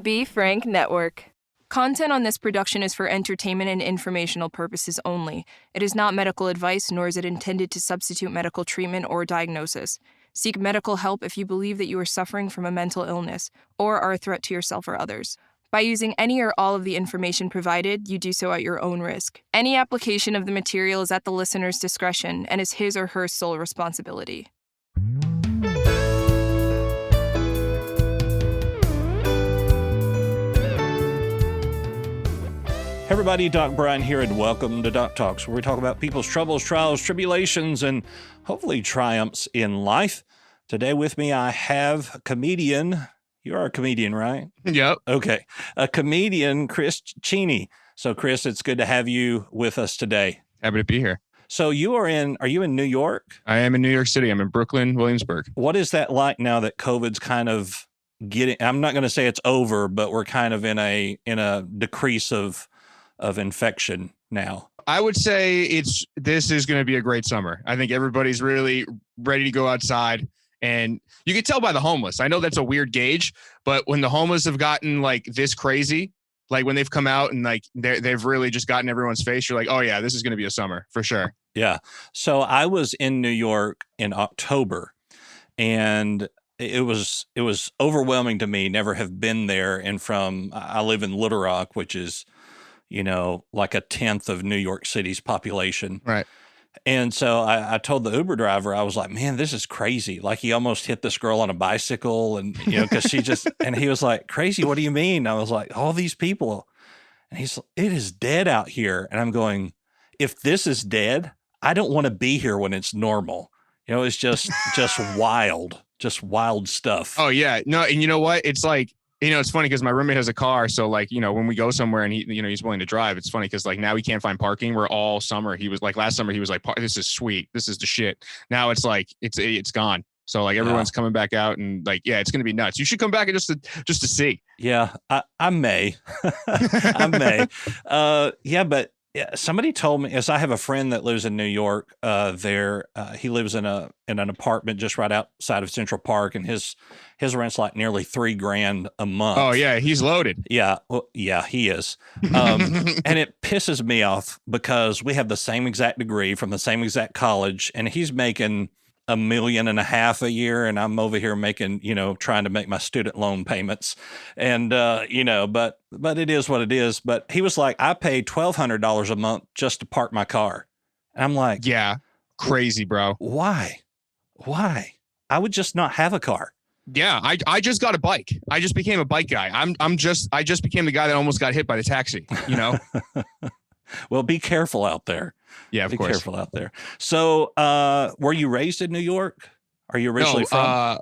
B. Frank Network. Content on this production is for entertainment and informational purposes only. It is not medical advice, nor is it intended to substitute medical treatment or diagnosis. Seek medical help if you believe that you are suffering from a mental illness or are a threat to yourself or others. By using any or all of the information provided, you do so at your own risk. Any application of the material is at the listener's discretion and is his or her sole responsibility. Hey everybody, Doc Brian here, and welcome to Doc Talks, where we talk about people's troubles, trials, tribulations, and hopefully triumphs in life. Today with me, I have a comedian. You are a comedian, right? Yep. Okay. A comedian, Chris Cheney. So, Chris, it's good to have you with us today. Happy to be here. So are you in New York? I am in New York City. I'm in Brooklyn, Williamsburg. What is that like now that COVID's kind of I'm not going to say it's over, but we're kind of in a decrease of infection now? I would say this is going to be a great summer. I think everybody's really ready to go outside, and you can tell by the homeless. I know that's a weird gauge, but when the homeless have gotten like this crazy, like when they've come out and like they've really just gotten everyone's face, you're like, oh yeah, this is going to be a summer for sure. Yeah. So I was in New York in October, and it was overwhelming to me. Never have been there, and I live in Little Rock, which is, like a 10th of New York City's population. Right. And so I told the Uber driver, I was like, man, this is crazy. Like, he almost hit this girl on a bicycle, and, because she just, and he was like, crazy, what do you mean? I was like, all these people. And he's like, it is dead out here. And I'm going, if this is dead, I don't want to be here when it's normal. It's just wild stuff. Oh yeah. No. And you know what? It's like, it's funny because my roommate has a car. So like, when we go somewhere and he's willing to drive, it's funny because like now we can't find parking. We're all summer. He was like, last summer, he was like, this is sweet. This is the shit. Now it's like, it's gone. So like everyone's coming back out, and like, yeah, it's going to be nuts. You should come back and just to see. Yeah, I may. I may. But somebody told me, as I have a friend that lives in New York, he lives in an apartment just right outside of Central Park, and his rent's like nearly $3,000 a month. Oh yeah, he's loaded. Yeah, well, yeah, he is. And it pisses me off because we have the same exact degree from the same exact college, and he's making $1.5 million a year, and I'm over here making, trying to make my student loan payments, and but it is what it is. But he was like, I pay $1,200 a month just to park my car, and I'm like, yeah, crazy, bro. Why? I would just not have a car. Yeah, I just got a bike. I just became a bike guy. I just became the guy that almost got hit by the taxi. Well, be careful out there. Yeah, of course. Be careful out there. So, were you raised in New York? Are you originally from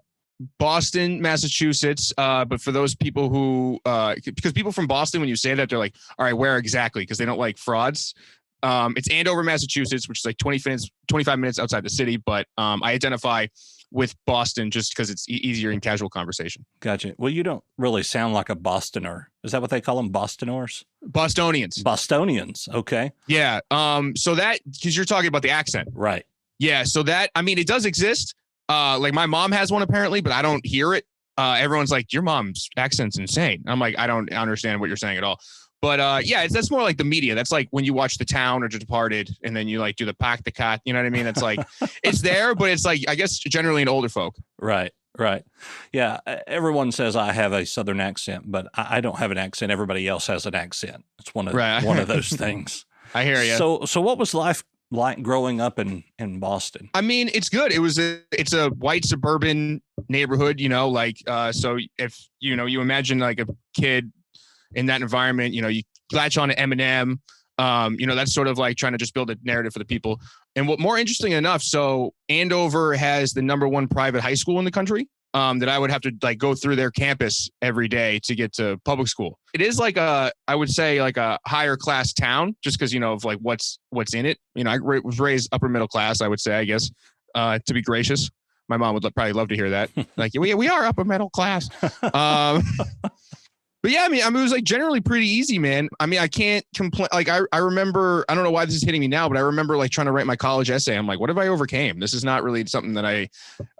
Boston, Massachusetts? But for those people who, because people from Boston, when you say that, they're like, all right, where exactly? Because they don't like frauds. It's Andover, Massachusetts, which is like 25 minutes outside the city. But I identify with Boston just because it's easier in casual conversation. Gotcha. Well, you don't really sound like a Bostoner. Is that what they call them? Bostoners? Bostonians. Okay. Yeah. So that, because you're talking about the accent. Right. Yeah. So that, it does exist. Like my mom has one apparently, but I don't hear it. Everyone's like, your mom's accent's insane. I'm like, I don't understand what you're saying at all. But that's more like the media. That's like when you watch The Town or The Departed, and then you like do the pack the cat. You know what I mean? It's like it's there, but it's like, I guess generally in older folk. Right. Yeah. Everyone says I have a Southern accent, but I don't have an accent. Everybody else has an accent. It's one of those things. I hear you. So what was life like growing up in Boston? It's good. It's a white suburban neighborhood. So if you imagine like a kid in that environment, you latch on to Eminem, that's sort of like trying to just build a narrative for the people. And what more interesting enough, so Andover has the #1 private high school in the country, that I would have to like go through their campus every day to get to public school. It is like I would say like a higher class town, just because, of like what's in it. I was raised upper middle class, I would say, I guess, to be gracious. My mom would probably love to hear that. Like, we are upper middle class. But yeah, I mean, it was like generally pretty easy, man. I mean, I can't complain. Like, I remember, I don't know why this is hitting me now, but I remember like trying to write my college essay. I'm like, what have I overcame? This is not really something that I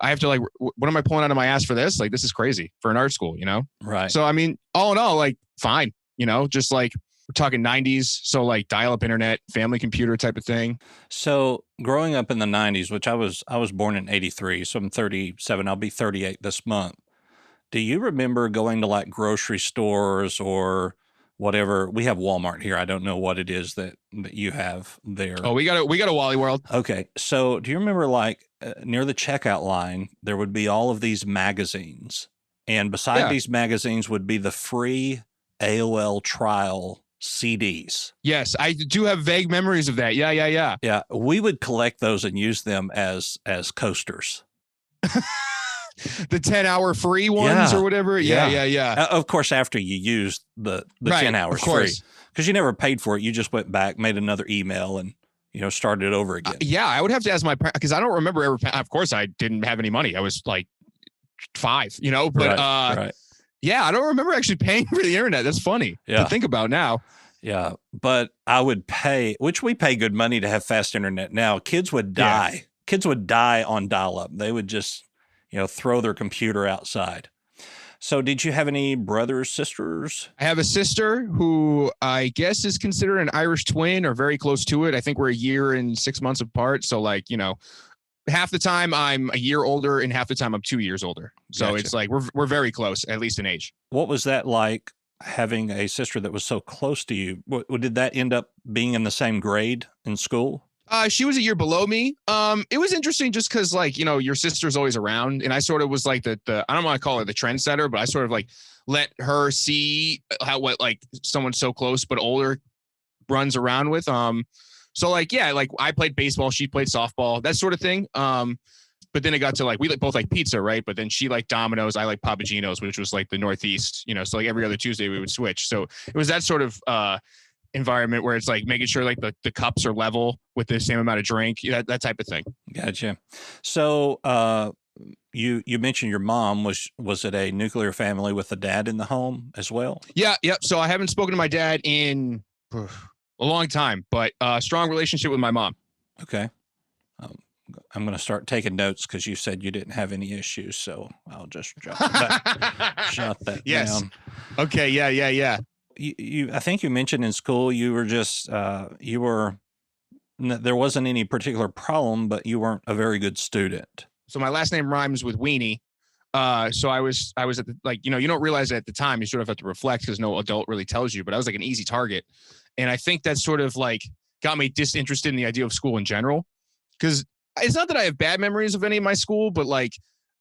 have to like, what am I pulling out of my ass for this? Like, this is crazy for an art school, you know? Right. So, I mean, all in all, like, fine, you know, just like we're talking 90s. So like dial up internet, family computer type of thing. So growing up in the 90s, which I was born in 83, so I'm 37, I'll be 38 this month. Do you remember going to like grocery stores or whatever? We have Walmart here. I don't know what it is that you have there. Oh, we got a Wally World. Okay. So do you remember like near the checkout line, there would be all of these magazines, and beside these magazines would be the free AOL trial CDs. Yes, I do have vague memories of that. Yeah. Yeah. We would collect those and use them as coasters. The 10-hour free ones or whatever. Yeah. Of course, after you used the 10 hours free, because you never paid for it. You just went back, made another email, and started it over again. Yeah, I would have to ask my parents, because I don't remember ever. Of course, I didn't have any money. I was like 5, but right. Yeah, I don't remember actually paying for the internet. That's funny to think about now. Yeah, but I would pay, which we pay good money to have fast internet now. Kids would die. Yeah. Kids would die on dial-up. They would just, throw their computer outside. So did you have any brothers, sisters? I have a sister who I guess is considered an Irish twin or very close to it. I think we're a year and 6 months apart. So like, half the time I'm a year older and half the time I'm 2 years older. So It's like we're very close, at least in age. What was that like, having a sister that was so close to you? Did that end up being in the same grade in school? She was a year below me. It was interesting just because like, your sister's always around, and I sort of was like the I don't want to call her the trendsetter, but I sort of like let her see what like someone so close but older runs around with. So like, yeah, like I played baseball, she played softball, that sort of thing. But then it got to like, we both like pizza, right? But then she liked Domino's, I like Papagino's, which was like the Northeast, so like every other Tuesday we would switch. So it was that sort of environment where it's like making sure like the cups are level with the same amount of drink, that type of thing. Gotcha. So you mentioned your mom. Was it a nuclear family with a dad in the home as well? Yeah. Yep. So I haven't spoken to my dad in a long time, but strong relationship with my mom. Okay. I'm going to start taking notes because you said you didn't have any issues. So I'll just jot that down. Okay. Yeah. I think you mentioned in school you were just there wasn't any particular problem, but you weren't a very good student. So my last name rhymes with Weenie. So I was at the, like, you don't realize it at the time. You sort of have to reflect because no adult really tells you, but I was like an easy target. And I think that sort of like got me disinterested in the idea of school in general. Because it's not that I have bad memories of any of my school, but like,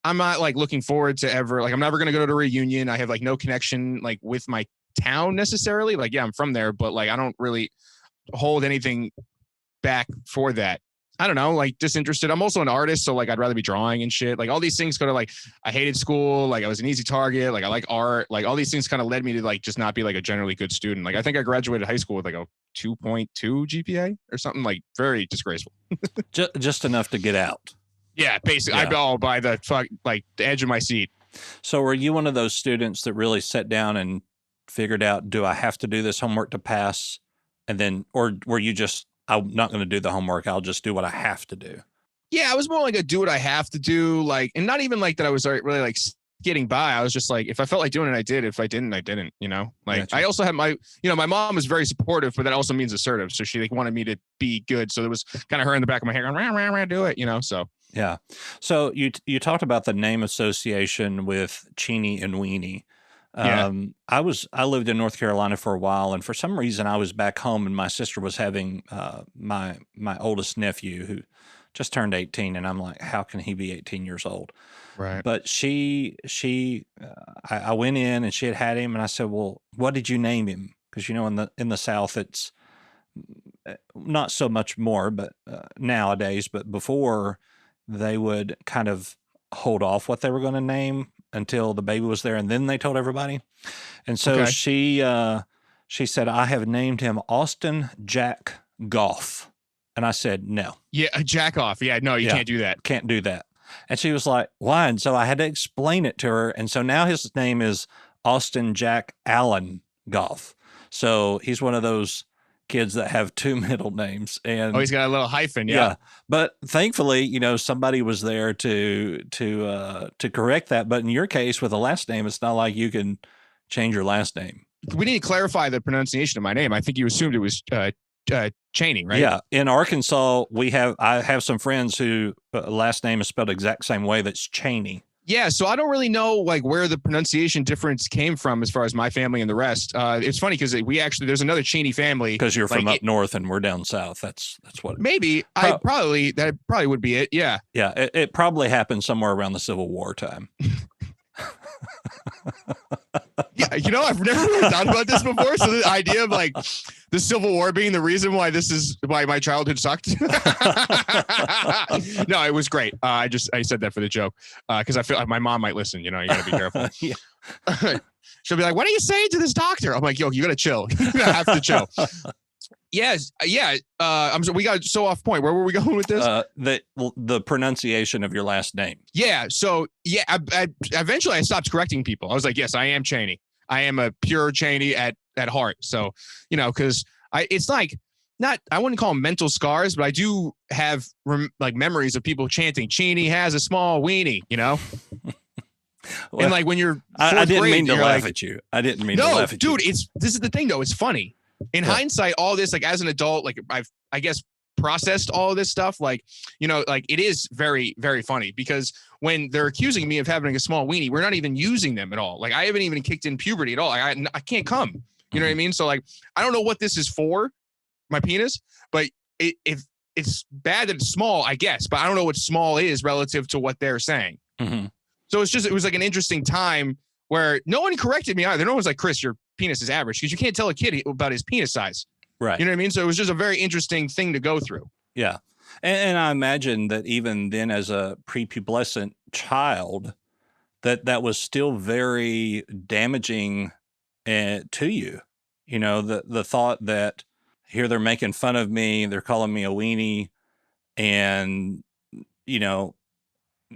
I'm not like looking forward to ever, like, I'm never going to go to a reunion. I have like no connection like with my town necessarily. Like, yeah, I'm from there, but like, I don't really hold anything back for that. I don't know, like disinterested. I'm also an artist, so like I'd rather be drawing and shit. Like all these things kind of like, I hated school, like I was an easy target, like I like art, like all these things kind of led me to like just not be like a generally good student. Like I think I graduated high school with like a 2.2 GPA or something, like very disgraceful. just enough to get out. Yeah, basically. Yeah. I all by the edge of my seat. So were you one of those students that really sat down and figured out, do I have to do this homework to pass? And then, or were you just, I'm not going to do the homework, I'll just do what I have to do? Yeah, I was more like a do what I have to do, like, and not even like that I was really like getting by. I was just like, if I felt like doing it, I did. If I didn't, I didn't, like gotcha. I also had my, my mom was very supportive, but that also means assertive. So she like wanted me to be good. So there was kind of her in the back of my head going, rah, rah, rah, do it, so. Yeah. So you talked about the name association with Cheney and Weenie. Yeah. I lived in North Carolina for a while, and for some reason I was back home, and my sister was having my oldest nephew who just turned 18, and I'm like, how can he be 18 years old? Right. But I went in and she had him, and I said, well, what did you name him? Because in the South it's not so much more, but nowadays, but before they would kind of hold off what they were going to name until the baby was there, and then they told everybody. And so okay. She said, I have named him Austin Jack Goff. And I said, no. Yeah, jack off. Yeah, no, you can't do that. Can't do that. And she was like, why? And so I had to explain it to her. And so now his name is Austin Jack Allen Goff. So he's one of those kids that have two middle names. And he's got a little hyphen. Yeah. But thankfully, somebody was there to correct that. But in your case, with a last name, it's not like you can change your last name. We need to clarify the pronunciation of my name. I think you assumed it was Cheney, right? Yeah. In Arkansas, I have some friends who last name is spelled exact same way. That's Cheney. Yeah, so I don't really know like where the pronunciation difference came from as far as my family and the rest. It's funny because there's another Cheney family. Because you're from up north and we're down south. That's what. Maybe that probably would be it. Yeah. Yeah, it probably happened somewhere around the Civil War time. Yeah, I've never really thought about this before. So the idea of like the Civil War being the reason why my childhood sucked. No, it was great. I said that for the joke because I feel like my mom might listen. You got to be careful. Yeah. She'll be like, "What are you saying to this doctor?" I'm like, "Yo, you got to chill. You have to chill." Yes. Yeah. We got so off point. Where were we going with this? The pronunciation of your last name. Yeah. So yeah, I eventually I stopped correcting people. I was like, yes, I am Cheney. I am a pure Cheney at heart. So, because it's like I wouldn't call them mental scars, but I do have like memories of people chanting, Cheney has a small weenie, Well, and like when you're I didn't mean to laugh at you. I didn't mean to laugh at you. No, dude, this is the thing though. It's funny. In hindsight, all this, like as an adult, like I guess processed all of this stuff, like, like it is very, very funny because when they're accusing me of having a small weenie, we're not even using them at all. Like I haven't even kicked in puberty at all. I can't come, you know what I mean? So like, I don't know what this is for, my penis, but if it's bad that it's small, I guess, but I don't know what small is relative to what they're saying. Mm-hmm. So it was like an interesting time where no one corrected me either. No one was like, Chris, your penis is average, because you can't tell a kid about his penis size. Right. You know what I mean? So it was just a very interesting thing to go through. Yeah. And I imagine that even then as a prepubescent child, that was still very damaging to you. The thought that here they're making fun of me, they're calling me a weenie, and,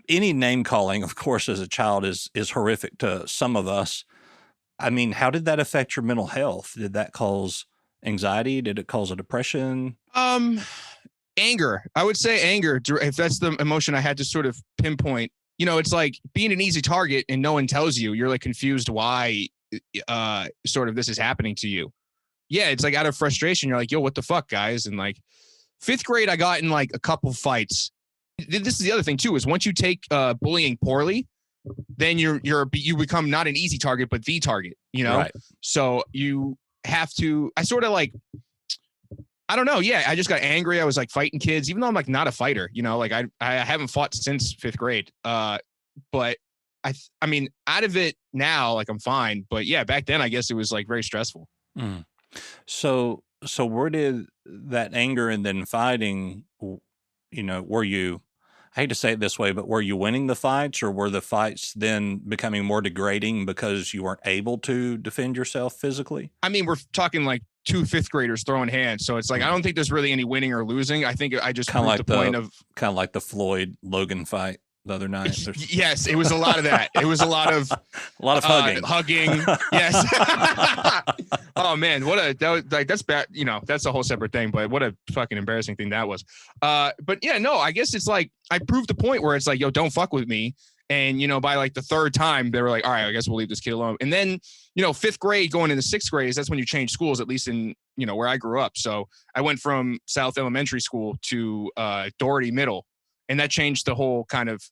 any name calling, of course, as a child is horrific to some of us. I mean, how did that affect your mental health? Did that cause anxiety? Did it cause a depression? Anger. I would say anger, if that's the emotion I had to sort of pinpoint. It's like being an easy target and no one tells you. You're like confused why sort of this is happening to you. Yeah, it's like out of frustration. You're like, yo, what the fuck, guys? And like 5th grade, I got in like a couple fights. This is the other thing too, is once you take bullying poorly, then you become not an easy target, but the target, Right. So you have to, I sort of like, I don't know. Yeah. I just got angry. I was like fighting kids, even though I'm like not a fighter, like I haven't fought since 5th grade. But I mean, out of it now, like I'm fine, but yeah, back then I guess it was like very stressful. Mm. So where did that anger and then fighting, were you, I hate to say it this way, but were you winning the fights, or were the fights then becoming more degrading because you weren't able to defend yourself physically? I mean, we're talking like 2 5th graders throwing hands. So it's like, I don't think there's really any winning or losing. I think I just proved the point of kind of like the Floyd Logan fight the other night. Yes, it was a lot of that. It was a lot of hugging. Yes. Oh man, that's bad. That's a whole separate thing, but what a fucking embarrassing thing that was. But yeah, no, I guess it's like, I proved the point where it's like, yo, don't fuck with me. And, by like the 3rd time, they were like, all right, I guess we'll leave this kid alone. And then, 5th grade going into 6th grade, that's when you change schools, at least in, where I grew up. So I went from South Elementary School to Doherty Middle. And that changed the whole kind of,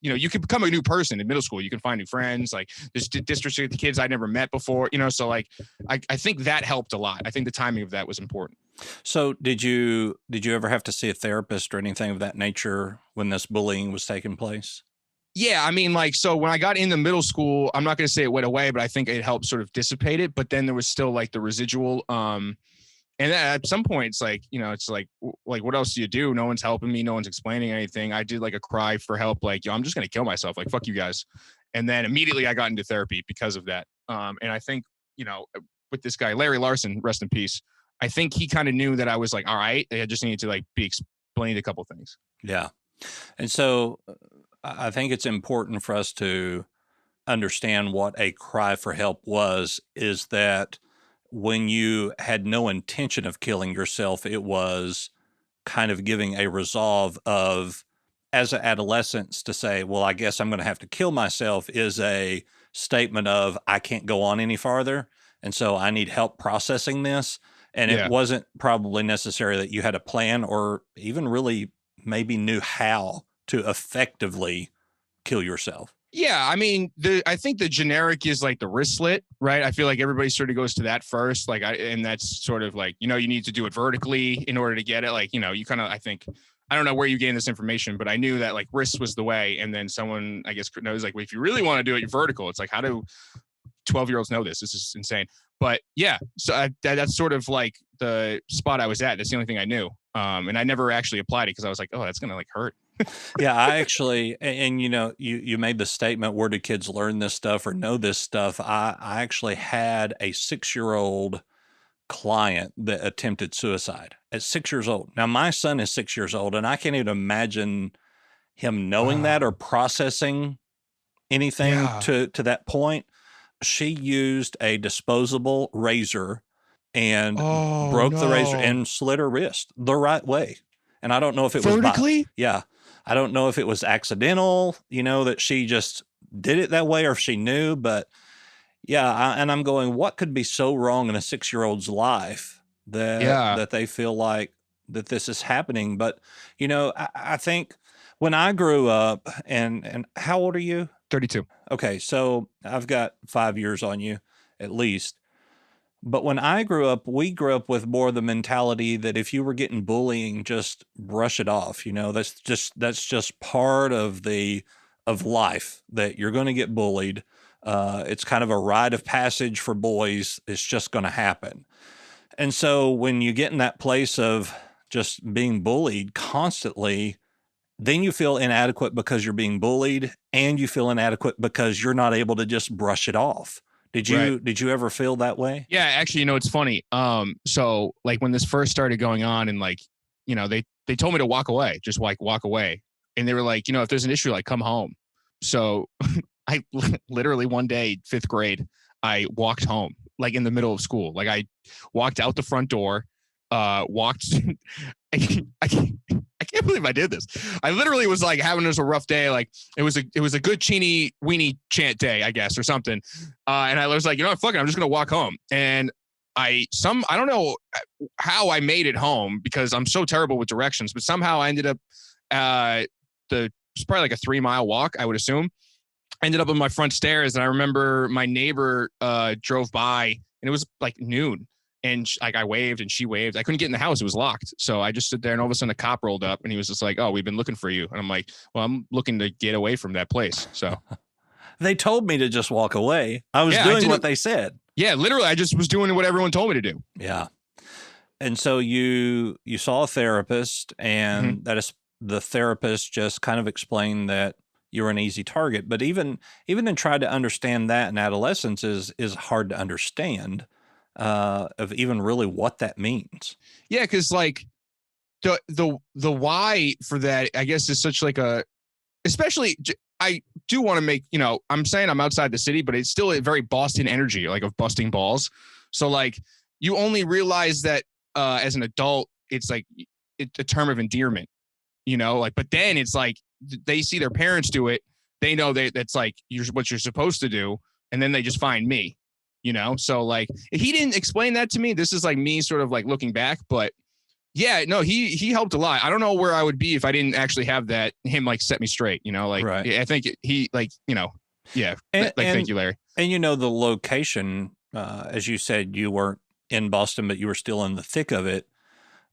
you can become a new person in middle school. You can find new friends. Like there's districts of the kids I'd never met before, so like, I think that helped a lot. I think the timing of that was important. So did you ever have to see a therapist or anything of that nature when this bullying was taking place? Yeah, I mean, like, so when I got into middle school, I'm not going to say it went away, but I think it helped sort of dissipate it. But then there was still like the residual. And then at some point, it's like, it's like what else do you do? No one's helping me. No one's explaining anything. I did like a cry for help. Like, yo, I'm just going to kill myself. Like, fuck you guys. And then immediately I got into therapy because of that. And I think, with this guy, Larry Larson, rest in peace, I think he kind of knew that I was like, all right, I just needed to like be explained a couple of things. Yeah. And so I think it's important for us to understand what a cry for help was, is that when you had no intention of killing yourself, it was kind of giving a resolve of, as an adolescent, to say, well, I guess I'm going to have to kill myself, is a statement of, I can't go on any farther. And so I need help processing this. And it Yeah. wasn't probably necessary that you had a plan or even really maybe knew how to effectively kill yourself. Yeah, I mean, I think the generic is like the wrist slit, right? I feel like everybody sort of goes to that first, and that's sort of like, you need to do it vertically in order to get it. Like, you kind of, I think, I don't know where you gained this information, but I knew that like wrist was the way. And then someone, I guess, knows like, well, if you really want to do it, you're vertical. It's like, how do 12-year-olds know this? This is insane. But yeah, so that's sort of like the spot I was at. That's the only thing I knew. And I never actually applied it because I was like, oh, that's going to like hurt. Yeah, I actually, and you made the statement, where do kids learn this stuff or know this stuff? I actually had a 6-year-old client that attempted suicide at 6 years old. Now, my son is 6 years old, and I can't even imagine him knowing that or processing anything to that point. She used a disposable razor and broke the razor and slit her wrist the right way. And I don't know if it was vertically. Yeah. I don't know if it was accidental, that she just did it that way, or if she knew, but yeah. And I'm going, what could be so wrong in a 6-year-old's life that they feel like that this is happening? But, I think when I grew up, and how old are you? 32. Okay. So I've got 5 years on you at least. But when I grew up, we grew up with more the mentality that if you were getting bullying, just brush it off. That's just part of life, that you're going to get bullied. It's kind of a rite of passage for boys. It's just going to happen. And so when you get in that place of just being bullied constantly, then you feel inadequate because you're being bullied, and you feel inadequate because you're not able to just brush it off. Did you ever feel that way? Yeah, actually, it's funny. So like when this first started going on, and like, they told me to walk away, just like walk away. And they were like, if there's an issue, like come home. So I literally one day, 5th grade, I walked home, like in the middle of school. Like I walked out the front door, walked. I can't believe I did this. I literally was like having a rough day. Like it was a good Cheney weenie chant day, I guess, or something. And I was like, fuck it, I'm just gonna walk home. And I don't know how I made it home because I'm so terrible with directions, but somehow I ended up it's probably like a 3-mile walk, I would assume. I ended up on my front stairs, and I remember my neighbor drove by, and it was like noon. And I waved, and she waved. I couldn't get in the house. It was locked. So I just stood there, and all of a sudden a cop rolled up, and he was just like, oh, we've been looking for you. And I'm like, well, I'm looking to get away from that place. So they told me to just walk away. I was doing what they said. Yeah, literally. I just was doing what everyone told me to do. Yeah. And so you saw a therapist, and that is, the therapist just kind of explained that you're an easy target. But even then, trying to understand that in adolescence is hard to understand. Of even really what that means. Yeah, because like the why for that, I guess, is such like especially I do want to make, I'm saying I'm outside the city, but it's still a very Boston energy, like of busting balls. So like you only realize that as an adult, it's like it's a term of endearment, but then it's like they see their parents do it. They know that's like what you're supposed to do. And then they just find me. So like he didn't explain that to me. This is like me sort of like looking back, but yeah, no, he helped a lot. I don't know where I would be if I didn't actually have him like set me straight, like, right. I think he like, yeah. Thank you, Larry. And the location, as you said, you weren't in Boston, but you were still in the thick of it.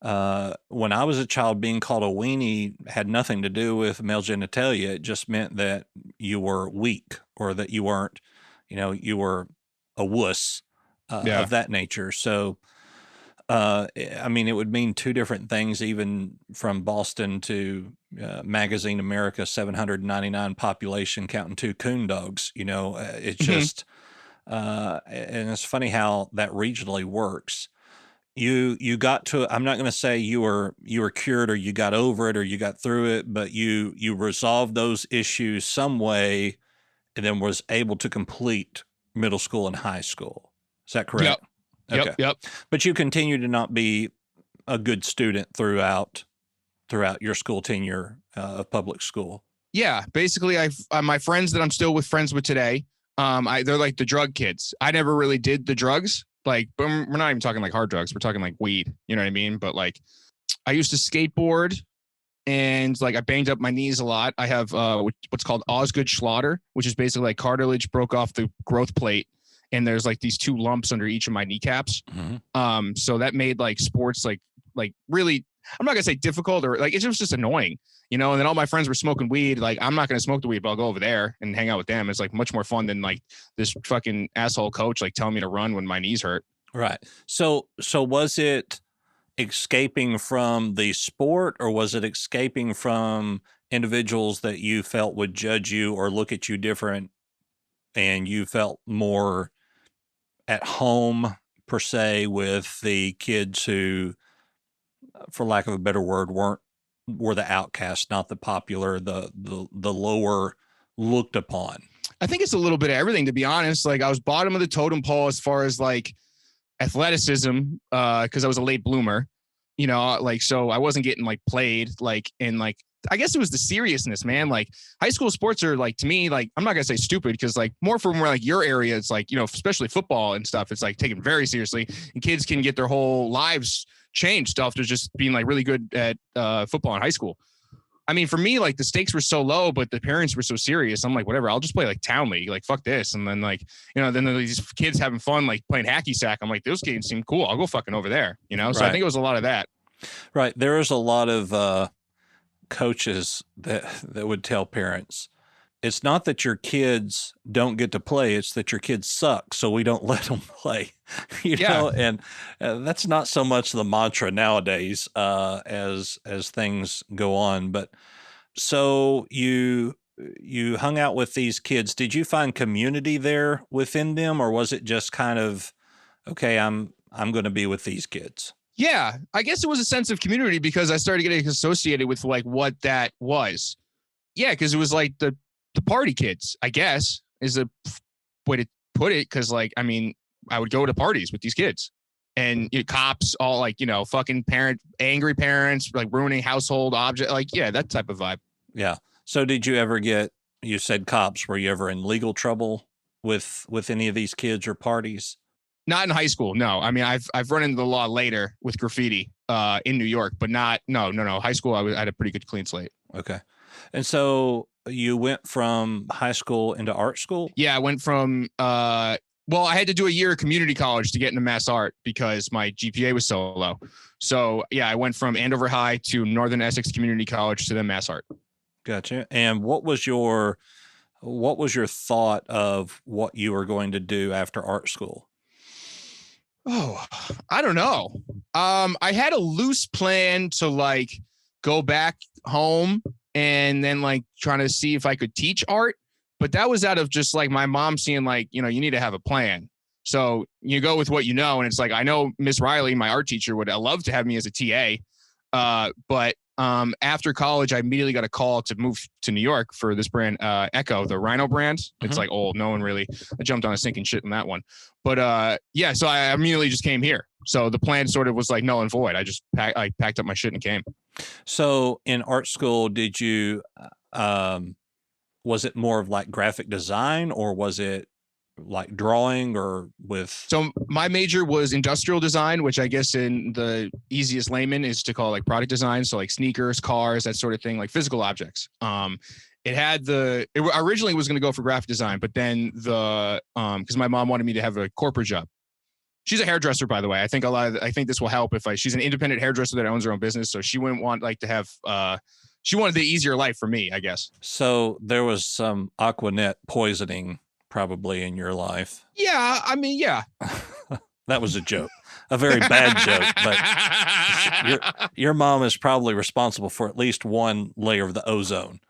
When I was a child, being called a weenie had nothing to do with male genitalia. It just meant that you were weak, or that you weren't, you were a wuss of that nature. So, I mean, it would mean two different things, even from Boston to Magazine America, 799 population, counting 2 coon dogs. It's just, and it's funny how that regionally works. You got to, I'm not going to say you were cured, or you got over it, or you got through it, but you resolved those issues some way. and then was able to complete middle school and high school. Is that correct? Yep. Yep. But you continue to not be a good student throughout your school tenure of public school. Yeah, basically, my friends that I'm still friends with today, they're like the drug kids. I never really did the drugs. Like, but we're not even talking like hard drugs. We're talking like weed. You know what I mean? But like, I used to skateboard, and like I banged up my knees a lot. I have what's called Osgood Schlatter, which is basically like cartilage broke off the growth plate, and there's like these 2 lumps under each of my kneecaps. Mm-hmm. So that made like sports like really, I'm not gonna say difficult, or like it was just annoying, you know. And then all my friends were smoking weed. Like, I'm not gonna smoke the weed, but I'll go over there and hang out with them. It's like much more fun than like this fucking asshole coach like telling me to run when my knees hurt. Right. So was it escaping from the sport, or was it escaping from individuals that you felt would judge you or look at you different, and you felt more at home per se with the kids who, for lack of a better word, were the outcasts, not the popular, the lower looked upon? I think it's a little bit of everything, to be honest. Like, I was bottom of the totem pole as far as like athleticism, because I was a late bloomer, you know, like, so I wasn't getting like played, like, and like, I guess it was the seriousness, man. Like, high school sports are like, to me, like, I'm not gonna say stupid, because like more from where like your area, it's like, you know, especially football and stuff, it's like taken very seriously, and kids can get their whole lives changed after just being like really good at football in high school. I mean, for me, like, the stakes were so low, but the parents were so serious. I'm like, whatever, I'll just play like town league, like fuck this. And then like, you know, then these kids having fun, like playing hacky sack. I'm like, those games seem cool. I'll go fucking over there, you know? So Right. I think it was a lot of that. Right. There is a lot of coaches that would tell parents, it's not that your kids don't get to play, it's that your kids suck, so we don't let them play. You know, and that's not so much the mantra nowadays as things go on. But so you hung out with these kids. Did you find community there within them, or was it just kind of, okay, I'm going to be with these kids? Yeah, I guess it was a sense of community, because I started getting associated with like what that was. Yeah, because it was like the party kids, I guess, is a way to put it. Because like, I mean, I would go to parties with these kids, and you know, cops, all like, you know, fucking angry parents, like ruining household object, like, yeah, that type of vibe. Yeah. So did you ever you said cops, were you ever in legal trouble with any of these kids or parties? Not in high school, no. I mean, I've run into the law later with graffiti in New York, but not, no. High school, I had a pretty good clean slate. Okay. And so you went from high school into art school? Yeah, I went from, well, I had to do a year of community college to get into mass art because my GPA was so low. So yeah, I went from Andover High to Northern Essex Community College to then mass art. Gotcha. And what was your thought of what you were going to do after art school? Oh, I don't know. I had a loose plan to like go back home and then like trying to see if I could teach art. But that was out of just like my mom seeing like, you know, you need to have a plan. So you go with what you know. And it's like, I know Miss Riley, my art teacher, would love to have me as a TA. But after college, I immediately got a call to move to New York for this brand, Echo, the Rhino brand. It's like old. No one really, I jumped on a sinking shit in that one. But yeah, so I immediately just came here. So the plan sort of was like null and void. I just packed up my shit and came. So in art school, did you, was it more of like graphic design, or was it like drawing, or with? So my major was industrial design, which I guess in the easiest layman is to call like product design. So like sneakers, cars, that sort of thing, like physical objects. It originally was going to go for graphic design, but then because my mom wanted me to have a corporate job. She's a hairdresser, by the way. I think I think this will help she's an independent hairdresser that owns her own business. So she wouldn't want like to have, she wanted the easier life for me, I guess. So there was some Aquanet poisoning probably in your life. Yeah. I mean, yeah. That was a joke, a very bad joke, but your mom is probably responsible for at least one layer of the ozone.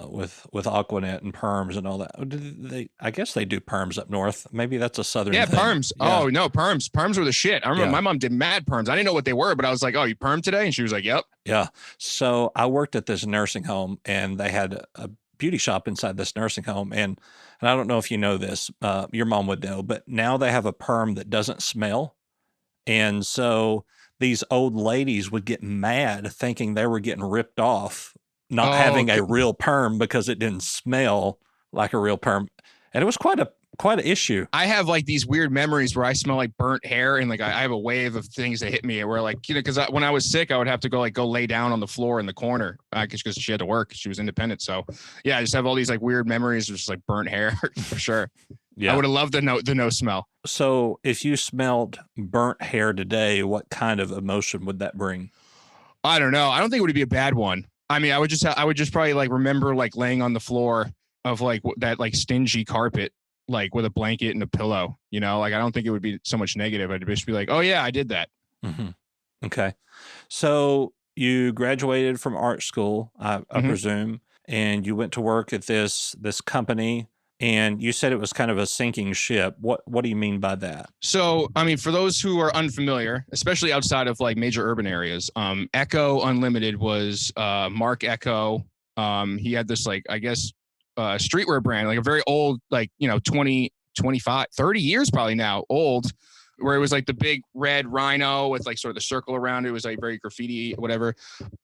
With Aquanet and perms and all that. I guess they do perms up north. Maybe that's a southern thing. Perms. Yeah. Oh no, perms. Perms were the shit. I remember my mom did mad perms. I didn't know what they were, but I was like, "Oh, you perm today?" And she was like, "Yep." Yeah. So I worked at this nursing home, and they had a beauty shop inside this nursing home. And I don't know if you know this, your mom would know, but now they have a perm that doesn't smell. And so these old ladies would get mad thinking they were getting ripped off, not having a real perm because it didn't smell like a real perm. And it was quite an issue. I have like these weird memories where I smell like burnt hair, and like I have a wave of things that hit me where like, you know, because when I was sick, I would have to go lay down on the floor in the corner because she had to work. She was independent. So yeah, I just have all these like weird memories of just like burnt hair for sure. Yeah. I would have loved the no smell. So if you smelled burnt hair today, what kind of emotion would that bring? I don't know. I don't think it would be a bad one. I mean, I would just probably like remember like laying on the floor of like that like stingy carpet, like with a blanket and a pillow, you know, like I don't think it would be so much negative. I'd just be like, oh yeah, I did that. Mm-hmm. Okay. So you graduated from art school, I presume, and you went to work at this company, and you said it was kind of a sinking ship. What do you mean by that? So, I mean, for those who are unfamiliar, especially outside of like major urban areas, Echo Unlimited was Mark Echo. He had this like, I guess, streetwear brand, like a very old, like, you know, 20, 25, 30 years probably now old, where it was like the big red rhino with like sort of the circle around it. It was like very graffiti, whatever.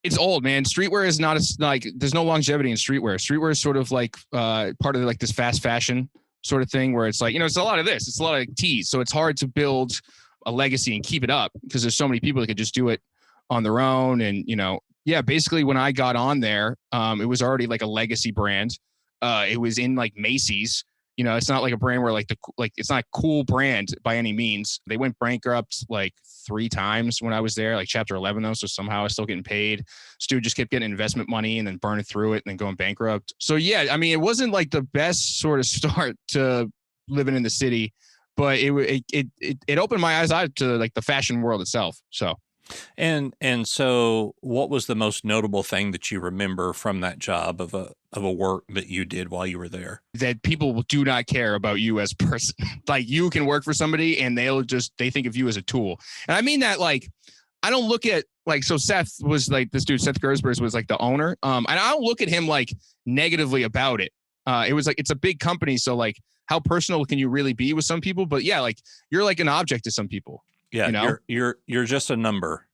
It's old, man. Streetwear is not like, there's no longevity in streetwear. Streetwear is sort of like part of like this fast fashion sort of thing where it's like, you know, it's a lot of this, it's a lot of teas. So it's hard to build a legacy and keep it up because there's so many people that could just do it on their own. And, you know, yeah, basically when I got on there, it was already like a legacy brand. It was in like Macy's, you know, it's not like a brand where like it's not a cool brand by any means. They went bankrupt like 3 times when I was there, like chapter 11 though. So somehow I was still getting paid. Stu just kept getting investment money and then burning through it and then going bankrupt. So yeah, I mean, it wasn't like the best sort of start to living in the city, but it opened my eyes out to like the fashion world itself. So. And so what was the most notable thing that you remember from that job of a work that you did while you were there? That people do not care about you as a person. Like you can work for somebody and they think of you as a tool. And I mean that like, I don't look at like, so Seth was like, this dude, Seth Gersberg was like the owner. And I don't look at him like negatively about it. It was like, it's a big company. So like how personal can you really be with some people? But yeah, like you're like an object to some people. Yeah, you know? you're just a number.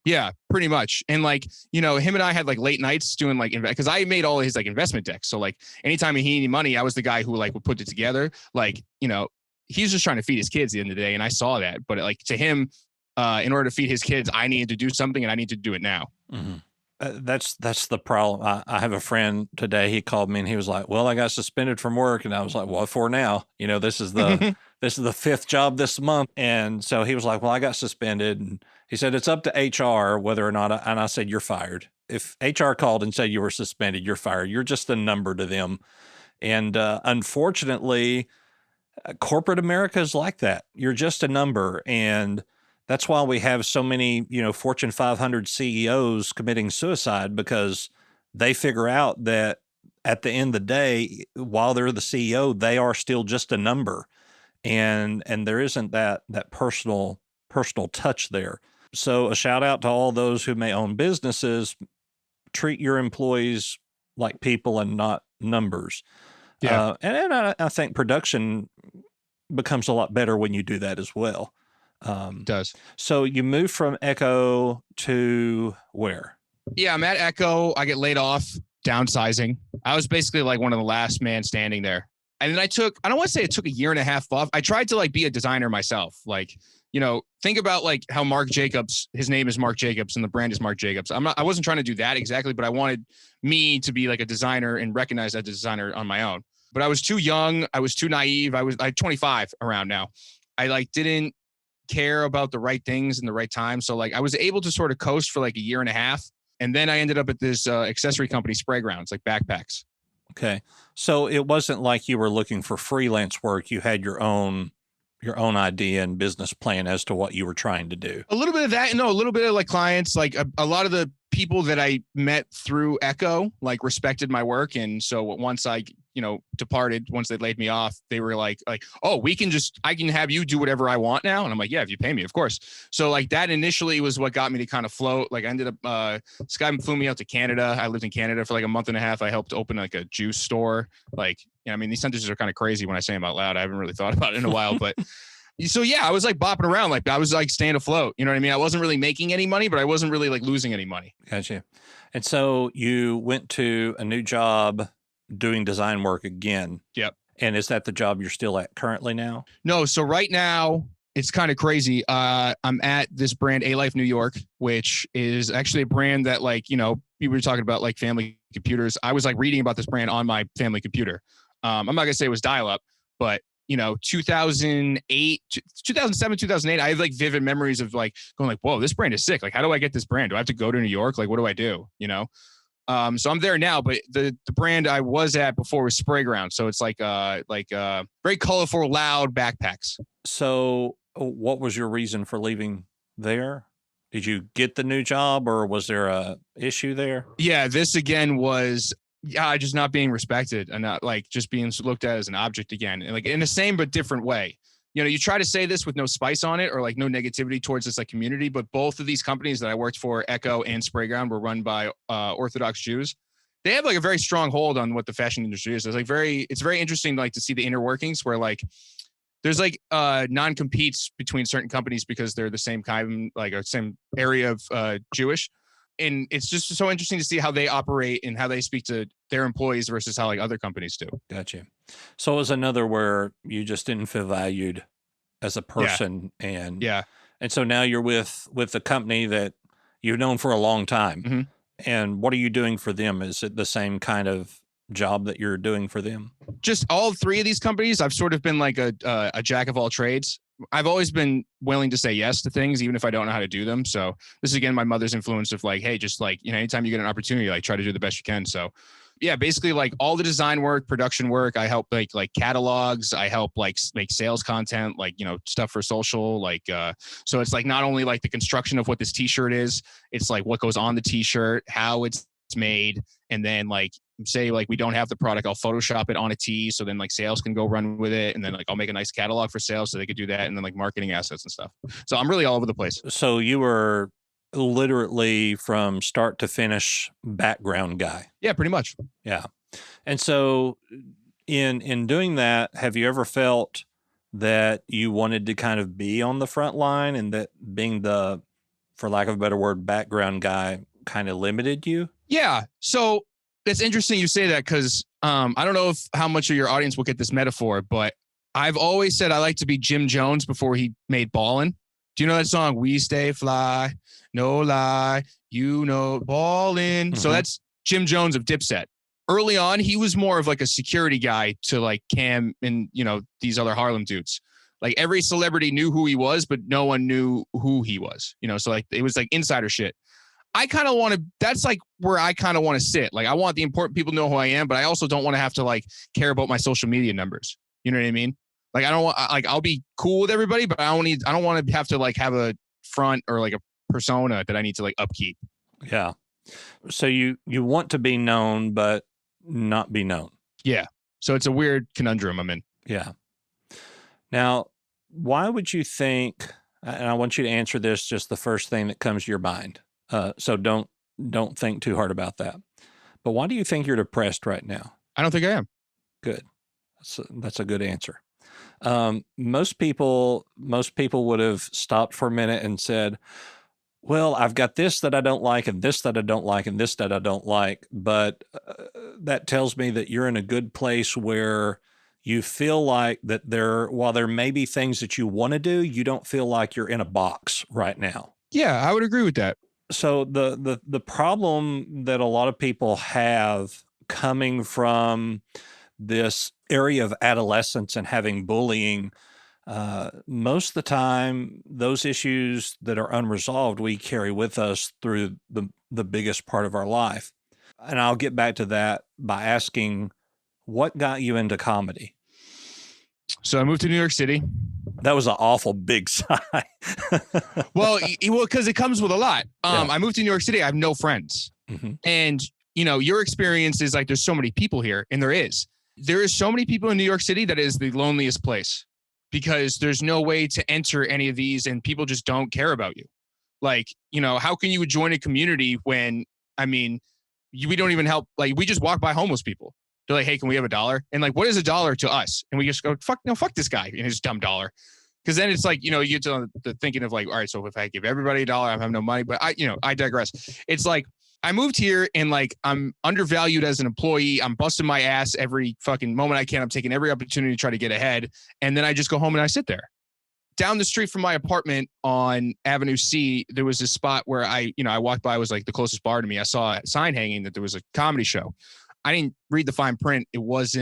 Yeah, pretty much. And like, you know, him and I had like late nights doing like, because I made all his like investment decks. So like anytime he needed money, I was the guy who like would put it together. Like, you know, he's just trying to feed his kids at the end of the day. And I saw that. But like to him, in order to feed his kids, I needed to do something and I need to do it now. Mm-hmm. That's the problem. I have a friend today. He called me and he was like, well, I got suspended from work. And I was like, what for now? You know, this is the 5th job this month. And so he was like, well, I got suspended. And he said, it's up to HR whether or not. And I said, you're fired. If HR called and said you were suspended, you're fired. You're just a number to them. And unfortunately, corporate America is like that. You're just a number. And that's why we have so many, you know, Fortune 500 CEOs committing suicide, because they figure out that at the end of the day, while they're the CEO, they are still just a number. And there isn't that personal touch there. So a shout out to all those who may own businesses. Treat your employees like people and not numbers. Yeah. And I think production becomes a lot better when you do that as well. It does. So you moved from Echo to where? Yeah, I'm at Echo. I get laid off, downsizing. I was basically like one of the last man standing there. And then I don't want to say it took a year and a half off. I tried to like be a designer myself. Like, you know, think about like how Marc Jacobs, his name is Marc Jacobs and the brand is Marc Jacobs. I wasn't trying to do that exactly, but I wanted me to be like a designer and recognized as a designer on my own. But I was too young. I was too naive. I was 25 around now. I like didn't care about the right things in the right time. So like I was able to sort of coast for like a year and a half. And then I ended up at this accessory company, Spray Grounds, like backpacks. Okay. So it wasn't like you were looking for freelance work. You had your own idea and business plan as to what you were trying to do. A little bit of that. No, a little bit of like clients, like a lot of the people that I met through Echo, like respected my work. And so once I departed once they laid me off, they were like, oh, I can have you do whatever I want now. And I'm like, yeah, if you pay me, of course. So like that initially was what got me to kind of float. Like I ended up, this guy flew me out to Canada. I lived in Canada for like a month and a half. I helped open like a juice store. Like, I mean, these sentences are kind of crazy when I say them out loud. I haven't really thought about it in a while, but so yeah, I was like bopping around. Like I was like staying afloat. You know what I mean? I wasn't really making any money, but I wasn't really like losing any money. Gotcha. And so you went to a new job doing design work again. Yep. And is that the job you're still at currently now? No. So right now it's kind of crazy. I'm at this brand, A Life New York, which is actually a brand that like, we were talking about like family computers. I was like reading about this brand on my family computer. I'm not gonna say it was dial up, but 2008, 2007, 2008, I have like vivid memories of like going like, whoa, this brand is sick. Like, how do I get this brand? Do I have to go to New York? Like, what do I do? So I'm there now, but the brand I was at before was Sprayground. So it's like very colorful, loud backpacks. So what was your reason for leaving there? Did you get the new job or was there a issue there? Yeah, this again was just not being respected and not like just being looked at as an object again, and like in the same but different way. You try to say this with no spice on it or like no negativity towards this like community, but both of these companies that I worked for, Echo and Sprayground, were run by Orthodox Jews. They have like a very strong hold on what the fashion industry is. It's very interesting like to see the inner workings where like there's like non-competes between certain companies because they're the same kind, like or same area of Jewish. And it's just so interesting to see how they operate and how they speak to their employees versus how like other companies do. Gotcha. So it was another where you just didn't feel valued as a person. Yeah. And so now you're with a company that you've known for a long time. Mm-hmm. And what are you doing for them? Is it the same kind of job that you're doing for them? Just all three of these companies, I've sort of been like a jack of all trades. I've always been willing to say yes to things, even if I don't know how to do them. So this is, again, my mother's influence of like, hey, just like, anytime you get an opportunity, like try to do the best you can. So yeah, basically like all the design work, production work, I help like catalogs. I help like make sales content, like, stuff for social, like, so it's like not only like the construction of what this t-shirt is, it's like what goes on the t-shirt, how it's made. And then like, say like we don't have the product, I'll Photoshop it on a tee. So then like sales can go run with it. And then like I'll make a nice catalog for sales so they could do that. And then like marketing assets and stuff. So I'm really all over the place. So you were literally from start to finish background guy. Yeah, pretty much. Yeah. And so in doing that, have you ever felt that you wanted to kind of be on the front line and that being the, for lack of a better word, background guy kind of limited you? Yeah. So it's interesting you say that because I don't know how much of your audience will get this metaphor, but I've always said I like to be Jim Jones before he made Ballin'. Do you know that song? We stay fly, no lie, ballin'. Mm-hmm. So that's Jim Jones of Dipset. Early on, he was more of like a security guy to like Cam and, these other Harlem dudes. Like every celebrity knew who he was, but no one knew who he was, so like it was like insider shit. I kind of want to, that's like where I kind of want to sit. Like I want the important people to know who I am, but I also don't want to have to like care about my social media numbers. You know what I mean? Like I don't want, like I'll be cool with everybody, but I don't want to have to like have a front or like a persona that I need to like upkeep. Yeah. So you want to be known, but not be known. Yeah. So it's a weird conundrum I'm in. Yeah. Now, why would you think, and I want you to answer this just the first thing that comes to your mind. So don't think too hard about that. But why do you think you're depressed right now? I don't think I am. Good. That's a good answer. Most people would have stopped for a minute and said, well, I've got this that I don't like and this that I don't like and this that I don't like. But that tells me that you're in a good place where you feel like that while there may be things that you want to do, you don't feel like you're in a box right now. Yeah, I would agree with that. So the problem that a lot of people have coming from this area of adolescence and having bullying, most of the time, those issues that are unresolved, we carry with us through the biggest part of our life. And I'll get back to that by asking, what got you into comedy? So I moved to New York City. That was an awful big sigh. Well, because it comes with a lot. Yeah. I moved to New York City. I have no friends. Mm-hmm. And, your experience is like there's so many people here, and there is. There is so many people in New York City that is the loneliest place because there's no way to enter any of these and people just don't care about you. Like, how can you join a community when, we don't even help. Like, we just walk by homeless people. They're like, hey, can we have $1? And like, what is $1 to us? And we just go, fuck this guy and his dumb dollar. Because then it's like, you get to the thinking of like, all right, so if I give everybody $1, I have no money. But I digress. It's like, I moved here and like, I'm undervalued as an employee. I'm busting my ass every fucking moment I can. I'm taking every opportunity to try to get ahead. And then I just go home and I sit there. Down the street from my apartment on Avenue C, there was this spot where I walked by, it was like the closest bar to me. I saw a sign hanging that there was a comedy show. I didn't read the fine print. It was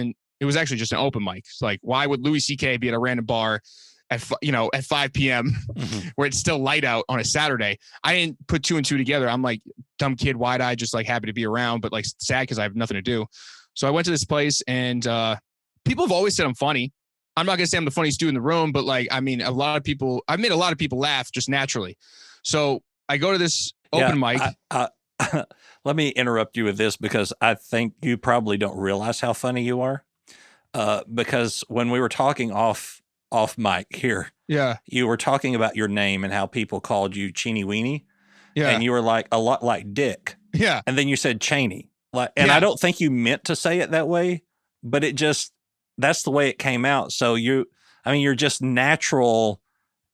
actually just an open mic. It's like, why would Louis C.K. be at a random bar at 5 p.m. where it's still light out on a Saturday? I didn't put 2 and 2 together. I'm like, dumb kid, wide-eyed, just like happy to be around, but like sad because I have nothing to do. So I went to this place and people have always said I'm funny. I'm not going to say I'm the funniest dude in the room, but like, I've made a lot of people laugh just naturally. So I go to this open mic. Let me interrupt you with this because I think you probably don't realize how funny you are. Because when we were talking off mic here, you were talking about your name and how people called you Cheney Weenie. Yeah. And you were like a lot like Dick. Yeah. And then you said Cheney. I don't think you meant to say it that way, but that's the way it came out. So you're just natural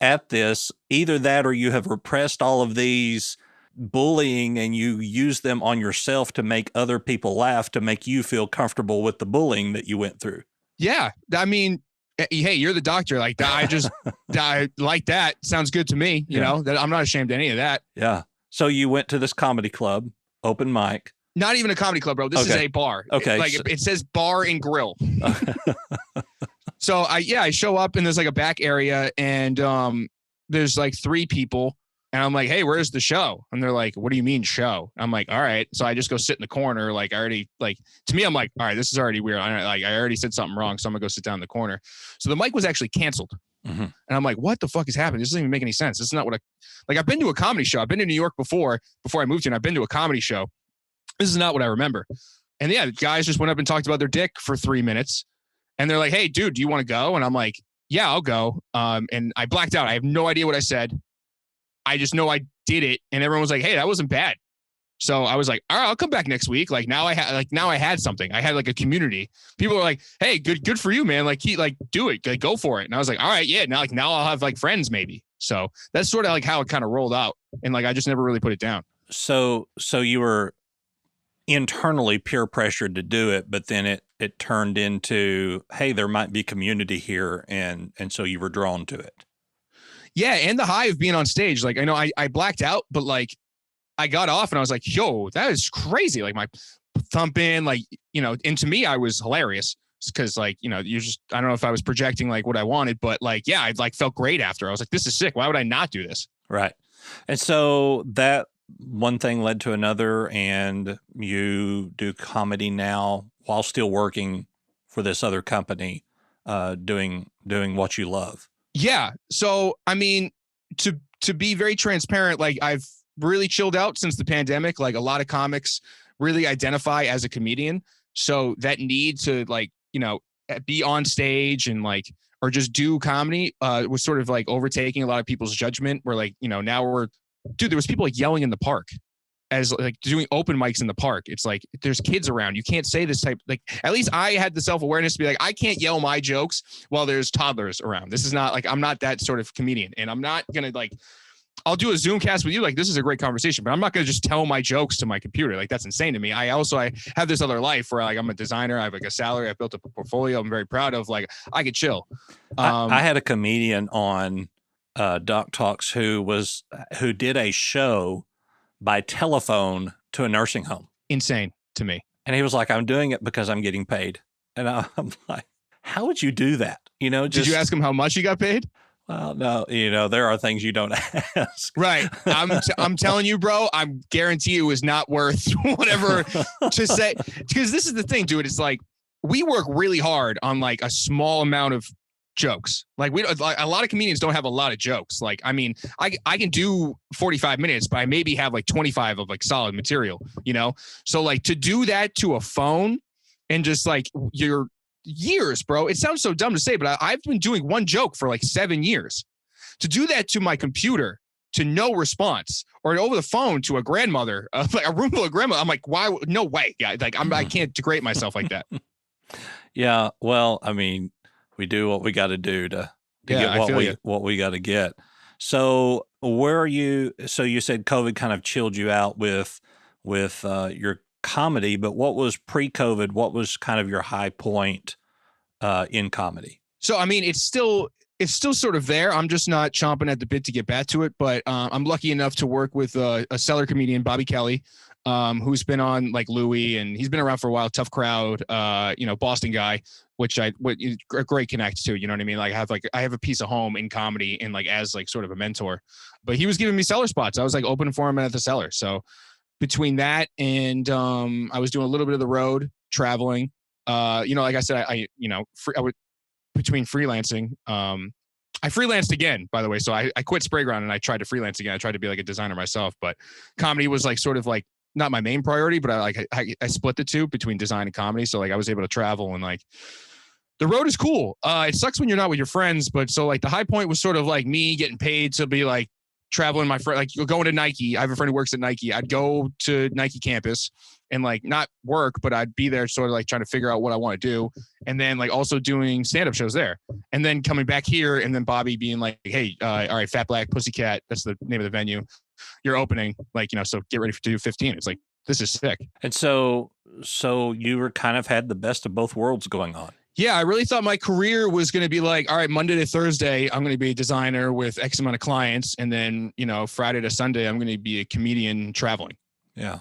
at this. Either that or you have repressed all of these bullying and you use them on yourself to make other people laugh, to make you feel comfortable with the bullying that you went through. Yeah. Hey, you're the doctor. Like, I like that. Sounds good to me. You know, that I'm not ashamed of any of that. Yeah. So you went to this comedy club, open mic. Not even a comedy club, bro. This is a bar. Okay. It says bar and grill. So I show up and there's like a back area and there's like 3 people and I'm like, hey, where's the show? And they're like, what do you mean show? I'm like, all right. So I just go sit in the corner. Like I already to me, I'm like, all right, this is already weird. I already said something wrong. So I'm gonna go sit down in the corner. So the mic was actually canceled. Mm-hmm. And I'm like, what the fuck is happening? This doesn't even make any sense. This is not what I've been to a comedy show. I've been to New York before I moved here and I've been to a comedy show. This is not what I remember. And the guys just went up and talked about their dick for 3 minutes. And they're like, hey, dude, do you want to go? And I'm like, yeah, I'll go. And I blacked out. I have no idea what I said. I just know I did it. And everyone was like, hey, that wasn't bad. So I was like, all right, I'll come back next week. Like now I had something. I had like a community. People were like, hey, good for you, man. Like do it, like, go for it. And I was like, all right, yeah. Now I'll have like friends maybe. So that's sort of like how it kind of rolled out. And like, I just never really put it down. So you were internally peer pressured to do it, but then it turned into, hey, there might be community here. And so you were drawn to it. Yeah. And the high of being on stage. Like, I know I blacked out, but like I got off and I was like, yo, that is crazy. Like my thumping, like, and to me, I was hilarious because like, I don't know if I was projecting like what I wanted, but like, yeah, I like felt great after. I was like, this is sick. Why would I not do this? Right. And so that one thing led to another, and you do comedy now while still working for this other company, doing what you love. Yeah. So, I mean, to be very transparent, like I've really chilled out since the pandemic. Like a lot of comics really identify as a comedian. So that need to like, be on stage and like, or just do comedy was sort of like overtaking a lot of people's judgment. Where like, now there was people like yelling in the park as like doing open mics in the park. It's like, there's kids around. You can't say this type, like, at least I had the self-awareness to be like, I can't yell my jokes while there's toddlers around. This is not like, I'm not that sort of comedian, and I'm not going to like, I'll do a Zoom cast with you. Like, this is a great conversation, but I'm not going to just tell my jokes to my computer. Like, that's insane to me. I have this other life where like, I'm a designer. I have like a salary. I've built up a portfolio. I'm very proud of. Like, I could chill. I had a comedian on Doc Talks who did a show by telephone to a nursing home. Insane to me. And he was like, I'm doing it because I'm getting paid. And I'm like, how would you do that? Did you ask him how much he got paid? Well, no, there are things you don't ask. Right. I'm telling you, bro, I guarantee it was not worth whatever to say. Because this is the thing, dude. It's like, we work really hard on like a small amount of jokes. Like a lot of comedians don't have a lot of jokes. Like, I mean, I can do 45 minutes, but I maybe have like 25 of like solid material, So like to do that to a phone and just like years, bro. It sounds so dumb to say, but I've been doing one joke for like 7 years. To do that to my computer, to no response, or over the phone to a grandmother, like a room full of grandma, I'm like, why? No way, guy. Like I can't degrade myself like that. Yeah. Well, I mean, we do what we got to do to Yeah, get what we got to get. So where are you? So you said COVID kind of chilled you out with your comedy, but what was pre-COVID? What was kind of your high point in comedy? So I mean, it's still sort of there. I'm just not chomping at the bit to get back to it. But I'm lucky enough to work with a stellar comedian, Bobby Kelly, who's been on like Louis, and he's been around for a while. Tough crowd, Boston guy, which a great connect to. You know what I mean? Like I have a piece of home in comedy and like as like sort of a mentor. But he was giving me cellar spots. I was like opening for him at the cellar. So between that and I was doing a little bit of the road traveling. Like I said, I would. Between freelancing, I freelanced again, by the way. So I quit Sprayground and I tried to freelance again. I tried to be like a designer myself, but comedy was like sort of like not my main priority, but I split the two between design and comedy. So like I was able to travel and like the road is cool. It sucks when you're not with your friends, but so like the high point was sort of like me getting paid to be like traveling my friend, like going to Nike. I have a friend who works at Nike. I'd go to Nike campus and like not work, but I'd be there sort of like trying to figure out what I want to do. And then like also doing stand-up shows there. And then coming back here and then Bobby being like, hey, all right, Fat Black Pussycat, that's the name of the venue. You're opening, like, so get ready to do 15. It's like, this is sick. And so you were kind of had the best of both worlds going on. Yeah, I really thought my career was going to be like, all right, Monday to Thursday, I'm going to be a designer with X amount of clients. And then, Friday to Sunday, I'm going to be a comedian traveling. Yeah.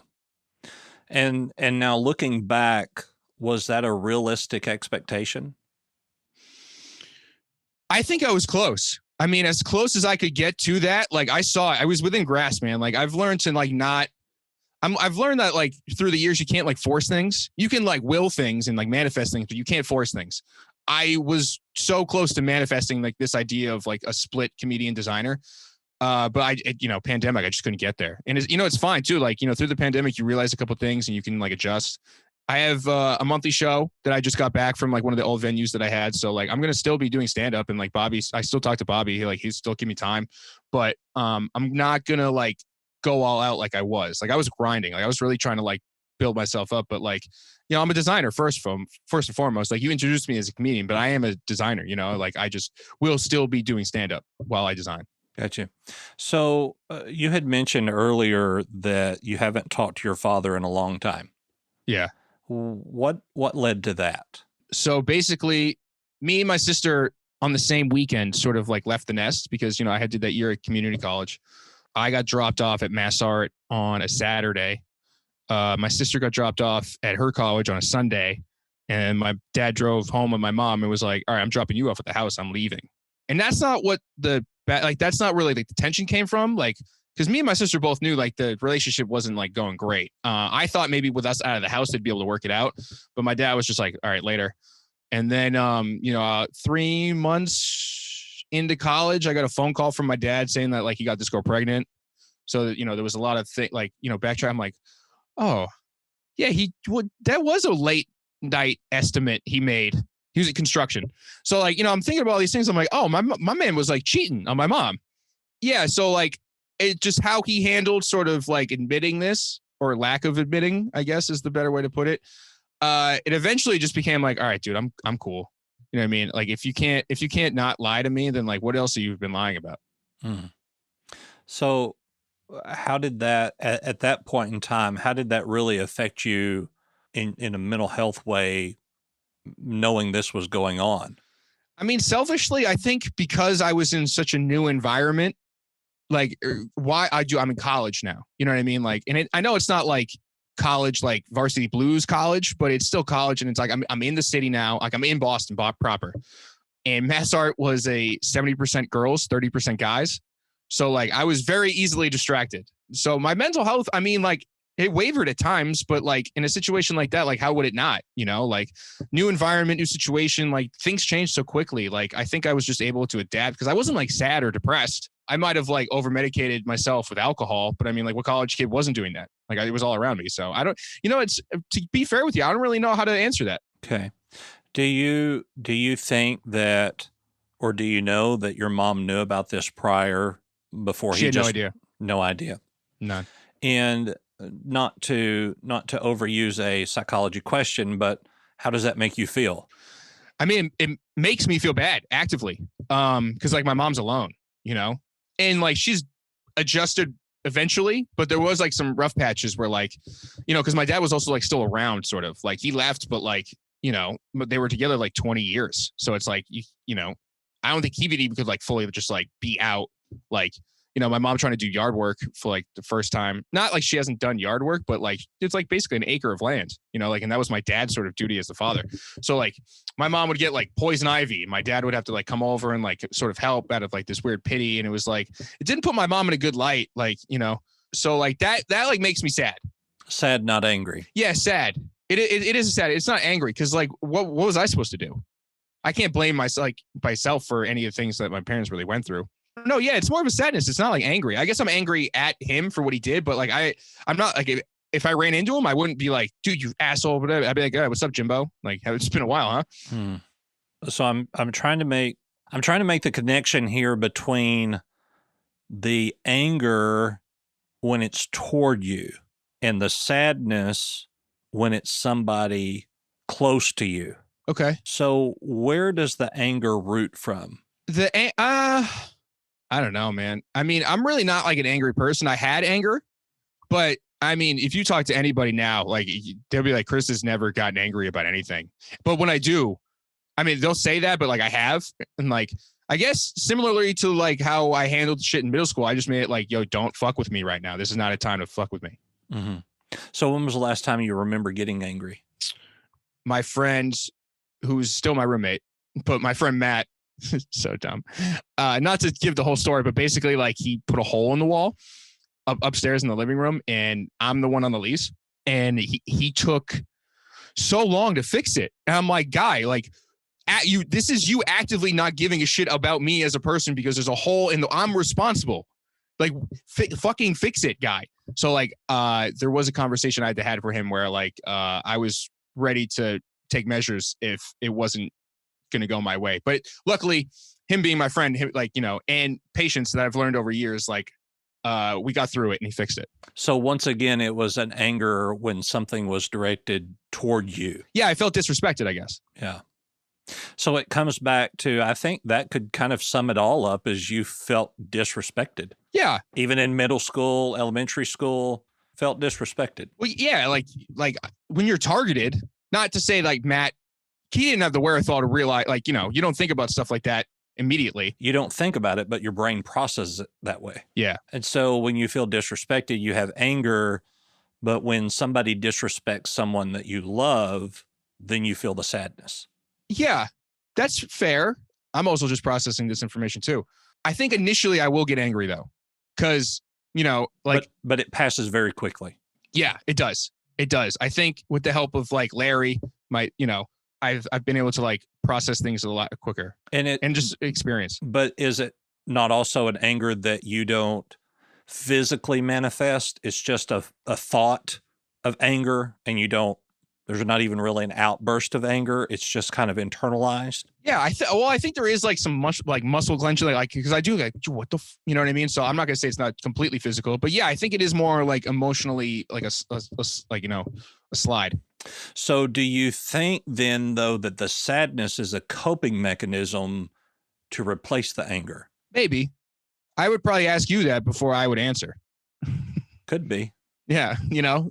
And now looking back, was that a realistic expectation? I think I was close. I mean, as close as I could get to that, like I was within grasp, man. Like I've learned to like I've learned that like through the years, you can't like force things. You can like will things and like manifest things, but you can't force things. I was so close to manifesting like this idea of like a split comedian designer. But pandemic, I just couldn't get there. And it's fine too. Like, through the pandemic, you realize a couple of things and you can like adjust. I have a monthly show that I just got back from like one of the old venues that I had. So like, I'm going to still be doing stand up and like I still talk to Bobby. He's still giving me time, but I'm not going to like go all out like I was. Like I was grinding. Like I was really trying to like build myself up. But like, I'm a designer first and foremost. Like you introduced me as a comedian, but I am a designer, like I just will still be doing stand up while I design. Gotcha. So you had mentioned earlier that you haven't talked to your father in a long time. Yeah. What led to that? So basically, me and my sister on the same weekend sort of like left the nest because, I had did that year at community college. I got dropped off at Mass Art on a Saturday. My sister got dropped off at her college on a Sunday. And my dad drove home with my mom and was like, all right, I'm dropping you off at the house. I'm leaving. And that's not what that's not really like the tension came from. Like, because me and my sister both knew like the relationship wasn't like going great. I thought maybe with us out of the house, they'd be able to work it out. But my dad was just like, all right, later. And then, 3 months into college, I got a phone call from my dad saying that like he got this girl pregnant. So, there was a lot of things like, backtrack. I'm like, oh, yeah, that was a late night estimate he made. He was at construction. So like, I'm thinking about all these things. I'm like, oh, my man was like cheating on my mom. Yeah. So like, it just how he handled sort of like admitting this or lack of admitting, I guess is the better way to put it. It eventually just became like, all right, dude, I'm cool. You know what I mean? Like if you can't not lie to me, then like, what else have you been lying about? So how did that, at that point in time, how did that really affect you in a mental health way, knowing this was going on? I mean, selfishly, I think because I was in such a new environment, like I'm in college now, you know what I mean? Like, and I know it's not like college, like Varsity Blues college, but it's still college. And it's like, I'm in the city now. Like I'm in Boston proper, and Mass Art was a 70% girls, 30% guys. So like, I was very easily distracted. So my mental health, I mean, like it wavered at times, but like in a situation like that, like how would it not, like new environment, new situation, like things change so quickly. Like, I think I was just able to adapt because I wasn't like sad or depressed. I might've like over medicated myself with alcohol, but I mean, like what college kid wasn't doing that? Like it was all around me. So I don't, it's to be fair with you, I don't really know how to answer that. Okay. Do you think that, or do you know that your mom knew about this prior before She he had just no idea. no idea? None. And not to overuse a psychology question, but how does that make you feel? I mean, it makes me feel bad actively. Because like my mom's alone, and like she's adjusted eventually, but there was like some rough patches where like, because my dad was also like still around, sort of like he left, but like, but they were together like 20 years. So it's like, I don't think he even could like fully just like be out. Like, my mom trying to do yard work for like the first time. Not like she hasn't done yard work, but like it's like basically an acre of land, like, and that was my dad's sort of duty as the father. So like my mom would get like poison ivy and my dad would have to like come over and like sort of help out of like this weird pity. And it was like, it didn't put my mom in a good light. Like, so like that like makes me sad. Sad, not angry. Yeah. Sad. It is sad. It's not angry. Cause like, what was I supposed to do? I can't blame myself for any of the things that my parents really went through. No, yeah, it's more of a sadness. It's not like angry. I guess I'm angry at him for what he did, but like I'm not like if I ran into him, I wouldn't be like, dude, you asshole. Whatever. I'd be like, hey, what's up, Jimbo? Like, it's been a while, huh? So I'm trying to make the connection here between the anger when it's toward you and the sadness when it's somebody close to you. Okay. So where does the anger root from? I don't know, man. I mean, I'm really not like an angry person. I had anger, but I mean, if you talk to anybody now, like they'll be like, Chris has never gotten angry about anything. But when I do, I mean, they'll say that, but like I have. And like, I guess similarly to like how I handled shit in middle school, I just made it like, yo, don't fuck with me right now. This is not a time to fuck with me. Mm-hmm. So when was the last time you remember getting angry? My friend, who's still my roommate, but my friend Matt, so dumb. Not to give the whole story, but basically like he put a hole in the wall upstairs in the living room and I'm the one on the lease. And he took so long to fix it. And I'm like, guy, like this is you actively not giving a shit about me as a person because there's a hole in I'm responsible. Like fucking fix it, guy. So like there was a conversation I had to have for him where like I was ready to take measures if it wasn't going to go my way. But luckily, him being my friend, like, and patience that I've learned over years, like we got through it and he fixed it. So once again, it was an anger when something was directed toward you. Yeah, I felt disrespected, I guess. Yeah. So it comes back to, I think that could kind of sum it all up as you felt disrespected. Yeah. Even in middle school, elementary school, felt disrespected. Well, yeah, like when you're targeted, not to say like Matt, he didn't have the wherewithal to realize, like, you don't think about stuff like that immediately. You don't think about it, but your brain processes it that way. Yeah. And so when you feel disrespected, you have anger, but when somebody disrespects someone that you love, then you feel the sadness. Yeah, that's fair. I'm also just processing this information too. I think initially I will get angry though, because, like, but it passes very quickly. Yeah, it does. It does. I think with the help of like Larry, I've been able to like process things a lot quicker and just experience. But is it not also an anger that you don't physically manifest? It's just a thought of anger and there's not even really an outburst of anger. It's just kind of internalized. Yeah. I think there is like some muscle clenching, like, cause I do like, what the, you know what I mean? So I'm not gonna say it's not completely physical, but yeah, I think it is more like emotionally like a slide. So do you think then though that the sadness is a coping mechanism to replace the anger? Maybe. I would probably ask you that before I would answer. Could be. Yeah.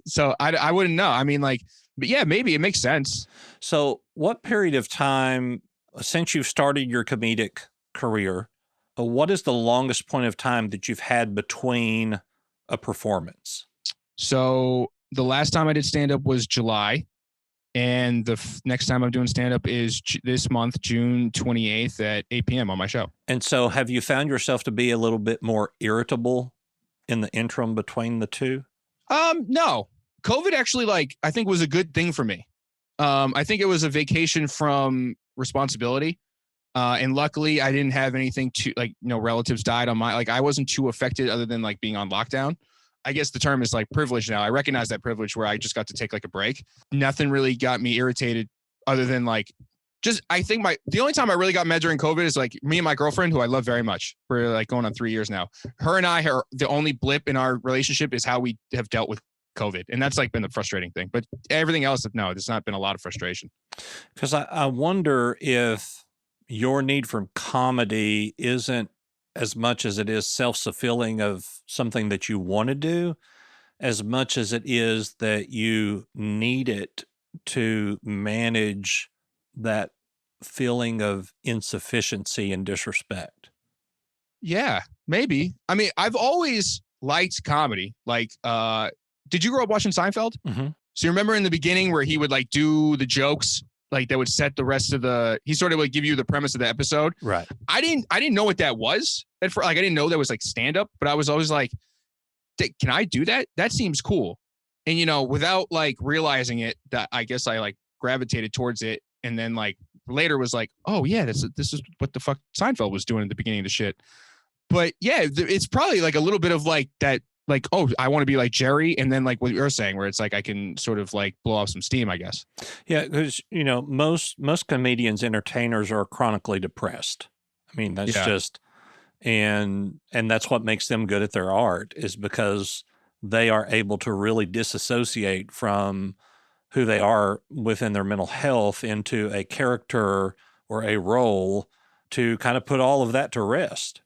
So I wouldn't know. I mean, like, but yeah, maybe it makes sense. So what period of time, since you've started your comedic career, what is the longest point of time that you've had between a performance? So the last time I did stand-up was July. And the next time I'm doing stand-up is this month, June 28th at 8 p.m. on my show. And so have you found yourself to be a little bit more irritable in the interim between the two? No. COVID actually, like, I think was a good thing for me. I think it was a vacation from responsibility. And luckily I didn't have anything relatives died on I wasn't too affected other than like being on lockdown. I guess the term is like privilege now. I recognize that privilege where I just got to take like a break. Nothing really got me irritated other than like I think the only time I really got mad during COVID is like me and my girlfriend, who I love very much. We're like going on 3 years now. Her and I are the only blip in our relationship is how we have dealt with COVID. And that's like been the frustrating thing. But everything else, no, there's not been a lot of frustration. Because I wonder if your need for comedy isn't as much as it is self-fulfilling of something that you want to do, as much as it is that you need it to manage that feeling of insufficiency and disrespect. Yeah, maybe. I mean, I've always liked comedy. Like, did you grow up watching Seinfeld? Mm-hmm. So you remember in the beginning where he would like do the jokes, like that would set the rest of he sort of like give you the premise of the episode. Right. I didn't know what that was. Like, I didn't know that was like stand up, but I was always like, can I do that? That seems cool. And, you know, without like realizing it, that I guess I like gravitated towards it. And then like later was like, oh yeah, this is what the fuck Seinfeld was doing at the beginning of the shit. But yeah, it's probably like a little bit of like that, like, oh, I want to be like Jerry. And then like what you're saying, where it's like, I can sort of like blow off some steam, I guess. Yeah. Because, you know, most comedians, entertainers are chronically depressed. I mean, that's just, and that's what makes them good at their art, is because they are able to really disassociate from who they are within their mental health into a character or a role to kind of put all of that to rest.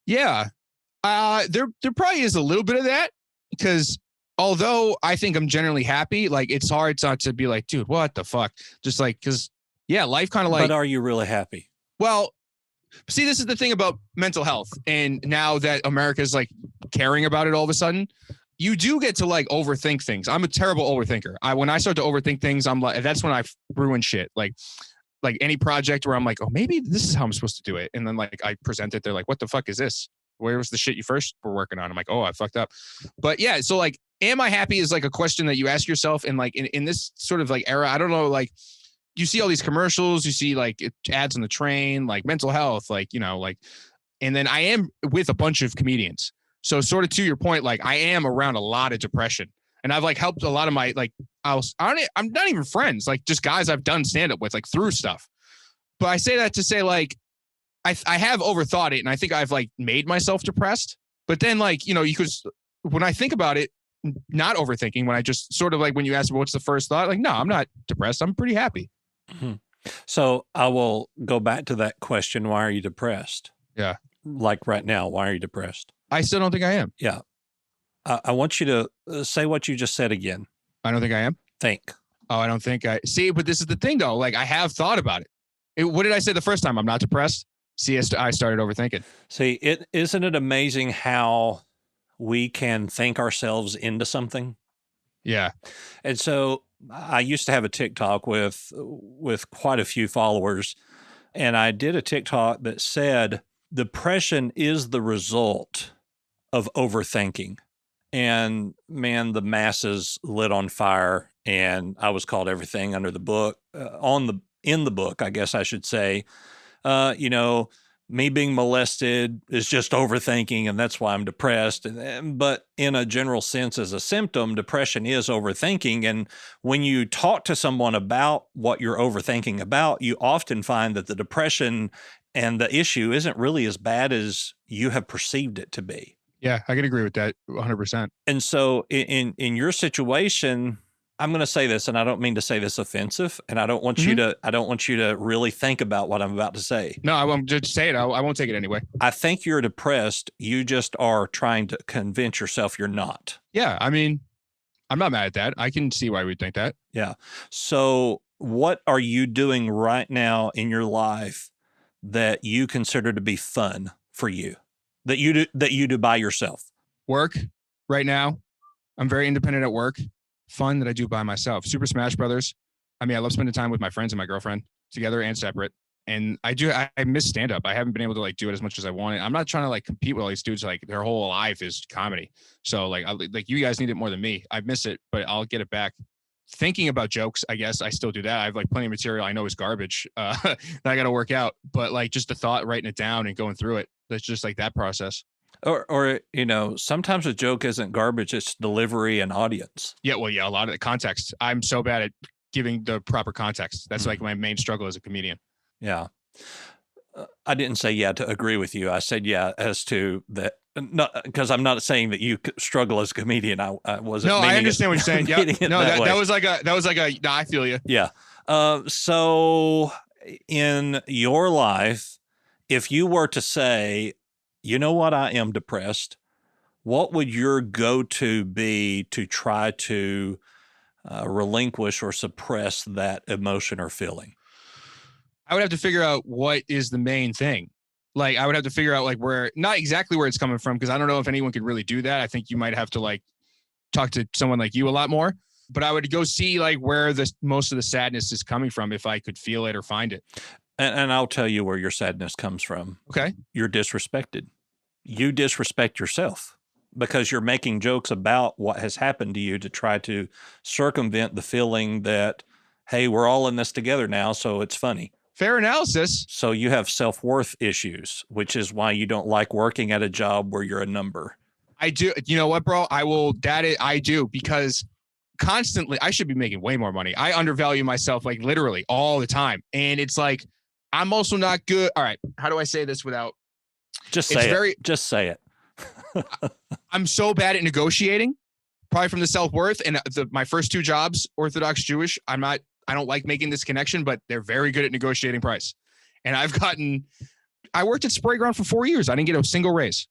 Yeah. There probably is a little bit of that, because although I think I'm generally happy, like it's hard not to be like, dude, what the fuck? Just like, because life kind of like. But are you really happy? Well, see, this is the thing about mental health. And now that America's like caring about it all of a sudden, you do get to like overthink things. I'm a terrible overthinker. When I start to overthink things, I'm like, that's when I ruin shit. Like any project where I'm like, oh, maybe this is how I'm supposed to do it. And then like I present it. They're like, what the fuck is this? Where was the shit you first were working on? I'm like, oh, I fucked up. But yeah, so like, am I happy is like a question that you ask yourself. And like in this sort of like era, I don't know, like you see all these commercials, you see like ads on the train, like mental health, like, you know, like, and then I am with a bunch of comedians. So sort of to your point, like I am around a lot of depression, and I've like helped a lot of my, like, I'm not even friends, like just guys I've done stand up with, like through stuff. But I say that to say like, I have overthought it, and I think I've like made myself depressed. But then like, you know, when I think about it, not overthinking, when I just sort of like, when you ask me what's the first thought, like, no, I'm not depressed. I'm pretty happy. Mm-hmm. So I will go back to that question. Why are you depressed? Yeah. Like right now, why are you depressed? I still don't think I am. Yeah. I want you to say what you just said again. I don't think I am. Think. Oh, I don't think I see. But this is the thing though. Like I have thought about it. What did I say the first time? I'm not depressed. See, I started overthinking. See, isn't it amazing how we can think ourselves into something? Yeah. And so I used to have a TikTok with quite a few followers, and I did a TikTok that said depression is the result of overthinking. And man, the masses lit on fire, and I was called everything under the book, in the book, I guess I should say. You know, me being molested is just overthinking, and that's why I'm depressed. But in a general sense, as a symptom, depression is overthinking. And when you talk to someone about what you're overthinking about, you often find that the depression and the issue isn't really as bad as you have perceived it to be. Yeah, I can agree with that 100%. And so in your situation, I'm going to say this, and I don't mean to say this offensive, and I don't want you to really think about what I'm about to say. No, I won't just say it. I won't take it anyway. I think you're depressed. You just are trying to convince yourself you're not. Yeah. I mean, I'm not mad at that. I can see why we'd think that. Yeah. So what are you doing right now in your life that you consider to be fun for you, that you do by yourself? Work right now. I'm very independent at work. Fun that I do by myself. Super Smash Brothers. I mean, I love spending time with my friends and my girlfriend together and separate. And I miss stand up. I haven't been able to like do it as much as I wanted. I'm not trying to like compete with all these dudes. Like their whole life is comedy. So like, like you guys need it more than me. I miss it, but I'll get it back. Thinking about jokes, I guess I still do that. I have like plenty of material I know is garbage that I got to work out. But like just the thought, writing it down and going through it. That's just like that process. Or you know, sometimes a joke isn't garbage; it's delivery and audience. Yeah, well, yeah, a lot of the context. I'm so bad at giving the proper context. That's like my main struggle as a comedian. Yeah. I didn't say yeah to agree with you. I said yeah as to that, not because I'm not saying that you struggle as a comedian. I wasn't. No, I understand what you're saying. Yeah, no, that was like a. No, I feel you. Yeah. So in your life, if you were to say, you know what, I am depressed, what would your go-to be to try to relinquish or suppress that emotion or feeling? I would have to figure out what is the main thing. Like, I would have to figure out like where, not exactly where it's coming from, because I don't know if anyone could really do that. I think you might have to like talk to someone like you a lot more. But I would go see like where the most of the sadness is coming from if I could feel it or find it. And I'll tell you where your sadness comes from. Okay. You're disrespected. You disrespect yourself because you're making jokes about what has happened to you to try to circumvent the feeling that, hey, we're all in this together now, so it's funny. Fair analysis. So you have self-worth issues, which is why you don't like working at a job where you're a number. I do. You know what, bro? I do, because constantly I should be making way more money. I undervalue myself like literally all the time. And it's like, I'm also not good. All right. How do I say this without? Just say it. Just say it. I'm so bad at negotiating, probably from the self-worth. And my first 2 jobs, Orthodox Jewish, I don't like making this connection, but they're very good at negotiating price. And I worked at Spray Ground for 4 years. I didn't get a single raise.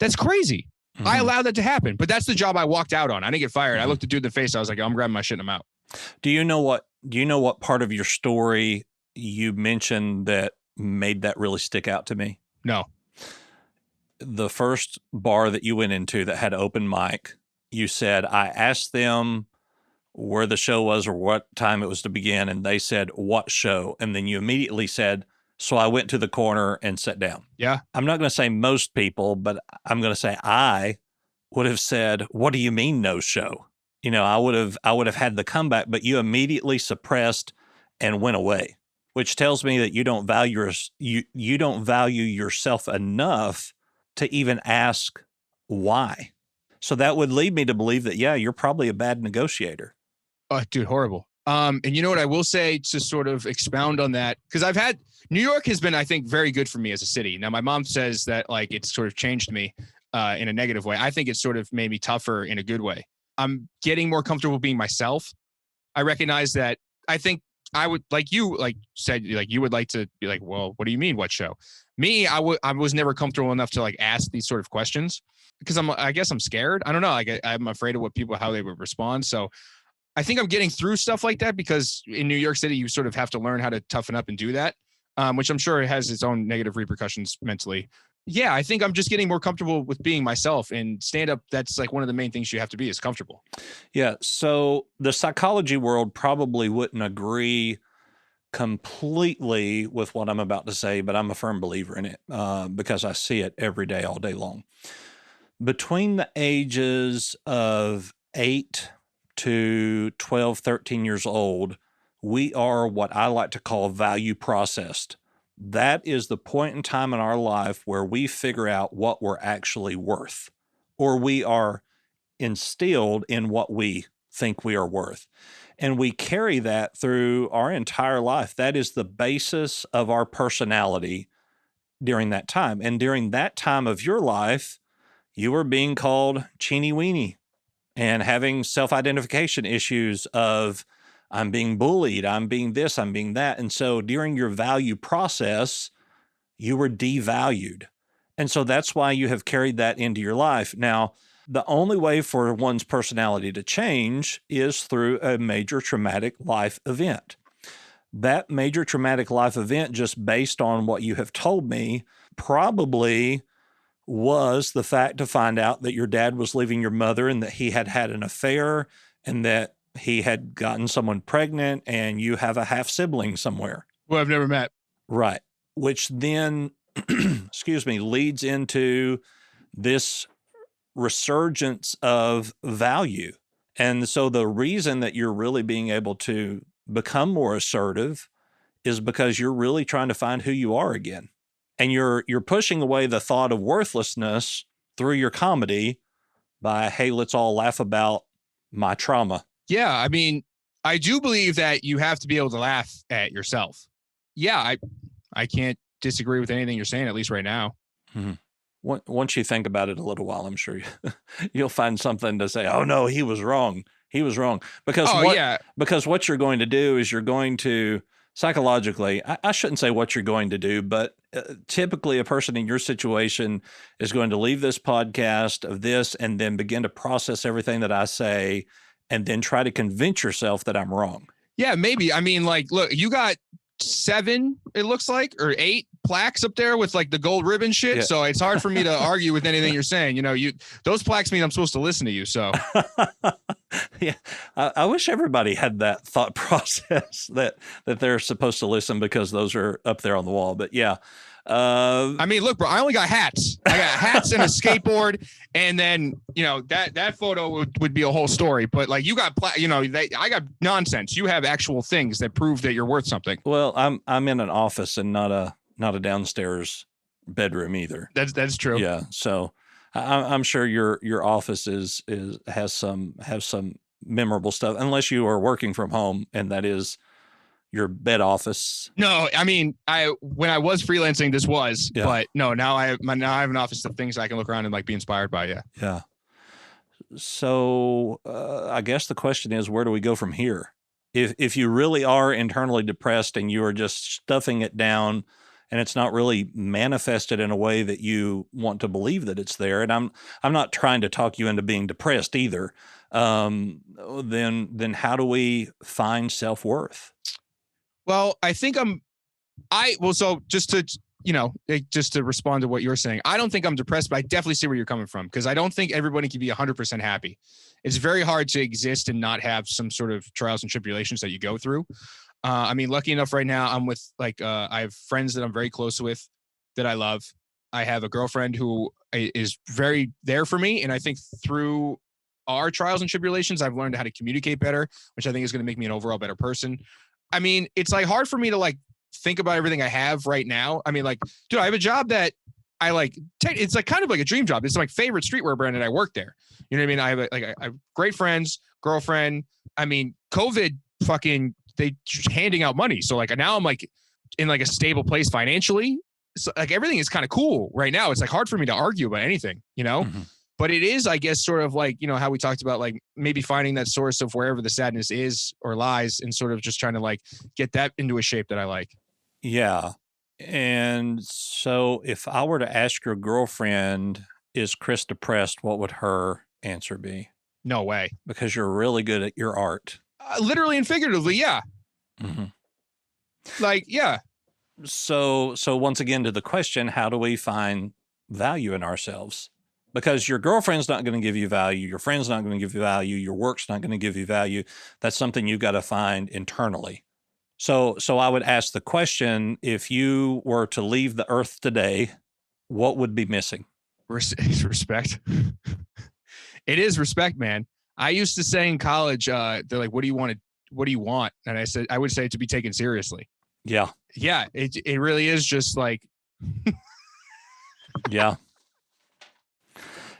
That's crazy. Mm-hmm. I allowed that to happen, but that's the job I walked out on. I didn't get fired. Mm-hmm. I looked the dude in the face. I was like, I'm grabbing my shit and I'm out. Do you know what part of your story you mentioned that made that really stick out to me? No. The first bar that you went into that had open mic, you said, I asked them where the show was or what time it was to begin, and they said, what show? And then you immediately said, so I went to the corner and sat down. Yeah. I'm not going to say most people, but I'm going to say I would have said, what do you mean no show? You know, I would have had the comeback, but you immediately suppressed and went away, which tells me that you don't value yourself enough to even ask why. So that would lead me to believe that, yeah, you're probably a bad negotiator. Oh, dude, horrible. And you know what I will say to sort of expound on that, because New York has been, I think, very good for me as a city. Now, my mom says that like it's sort of changed me in a negative way. I think it's sort of made me tougher in a good way. I'm getting more comfortable being myself. I recognize that. I think I would, like you said, you would like to be like, well, what do you mean? What show? Me, I was never comfortable enough to like ask these sort of questions because I guess I'm scared. I don't know. Like I'm afraid of how they would respond. So I think I'm getting through stuff like that because in New York City, you sort of have to learn how to toughen up and do that, which I'm sure has its own negative repercussions mentally. Yeah, I think I'm just getting more comfortable with being myself, and stand-up, that's like one of the main things you have to be is comfortable. Yeah, so the psychology world probably wouldn't agree completely with what I'm about to say, but I'm a firm believer in it because I see it every day, all day long. Between the ages of 8 to 12, 13 years old, we are what I like to call value processed. That is the point in time in our life where we figure out what we're actually worth, or we are instilled in what we think we are worth. And we carry that through our entire life. That is the basis of our personality during that time. And during that time of your life, you were being called Cheney Weenie and having self-identification issues of, I'm being bullied, I'm being this, I'm being that. And so during your value process, you were devalued. And so that's why you have carried that into your life. Now, the only way for one's personality to change is through a major traumatic life event. That major traumatic life event, just based on what you have told me, probably was the fact to find out that your dad was leaving your mother and that he had had an affair and that he had gotten someone pregnant and you have a half sibling somewhere. Well, I've never met. Right. Which then, leads into this resurgence of value. And so the reason that you're really being able to become more assertive is because you're really trying to find who you are again. And you're pushing away the thought of worthlessness through your comedy by, hey, let's all laugh about my trauma. Yeah, I mean, I do believe that you have to be able to laugh at yourself. Yeah, I can't disagree with anything you're saying, at least right now. Mm-hmm. Once you think about it a little while, I'm sure you'll find something to say, oh, no, he was wrong. He was wrong. Because because what you're going to do is you're going to psychologically, I shouldn't say what you're going to do, but typically a person in your situation is going to leave this podcast of this and then begin to process everything that I say and then try to convince yourself that I'm wrong. Yeah, maybe. I mean, like, look, you got 7, it looks like, or 8 plaques up there with like the gold ribbon shit. Yeah. So it's hard for me to argue with anything you're saying. You know, those plaques mean I'm supposed to listen to you. So yeah, I wish everybody had that thought process that they're supposed to listen because those are up there on the wall. But yeah. I mean, look, bro, I only got hats. I got hats and a skateboard. And then, you know, that photo would be a whole story. But like you got, I got nonsense. You have actual things that prove that you're worth something. Well, I'm in an office and not a downstairs bedroom either. That's true. Yeah. So I'm sure your office has some memorable stuff, unless you are working from home and that is your bed office. No, I mean, when I was freelancing, this was, but no, now I have an office of things I can look around and like be inspired by. Yeah. Yeah. So I guess the question is, where do we go from here? If you really are internally depressed and you are just stuffing it down and it's not really manifested in a way that you want to believe that it's there, and I'm not trying to talk you into being depressed either, then how do we find self-worth? Well, I think so just to respond to what you're saying, I don't think I'm depressed, but I definitely see where you're coming from, because I don't think everybody can be 100% happy. It's very hard to exist and not have some sort of trials and tribulations that you go through. I mean, lucky enough right now, I'm with I have friends that I'm very close with that I love. I have a girlfriend who is very there for me. And I think through our trials and tribulations, I've learned how to communicate better, which I think is going to make me an overall better person. I mean, it's like hard for me to like think about everything I have right now. I mean, like, dude, I have a job that I like. It's like kind of like a dream job. It's my favorite streetwear brand, and I work there. You know what I mean? I have great friends, girlfriend. I mean, COVID they handing out money. So like now I'm like in like a stable place financially. So like everything is kind of cool right now. It's like hard for me to argue about anything, you know? Mm-hmm. But it is, I guess, sort of like, you know, how we talked about like maybe finding that source of wherever the sadness is or lies and sort of just trying to like get that into a shape that I like. Yeah. And so if I were to ask your girlfriend, is Chris depressed? What would her answer be? No way. Because you're really good at your art. Literally and figuratively. Yeah. Mm-hmm. Like, yeah. So once again, to the question, how do we find value in ourselves? Because your girlfriend's not going to give you value. Your friend's not going to give you value. Your work's not going to give you value. That's something you've got to find internally. So I would ask the question, if you were to leave the earth today, what would be missing? Respect. It is respect, man. I used to say in college, they're like, what do you want? And I would say to be taken seriously. Yeah. Yeah. It really is just like, yeah.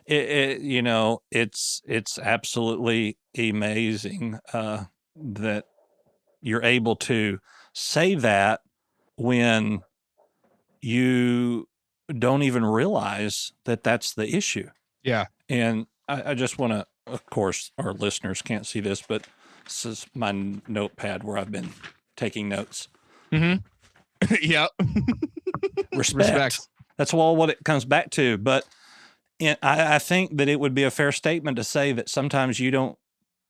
It's absolutely amazing that you're able to say that when you don't even realize that that's the issue. Yeah. And I just want to, of course, our listeners can't see this, but this is my notepad where I've been taking notes. Mm-hmm. Yep. Respect. That's all what it comes back to. But I think that it would be a fair statement to say that sometimes you don't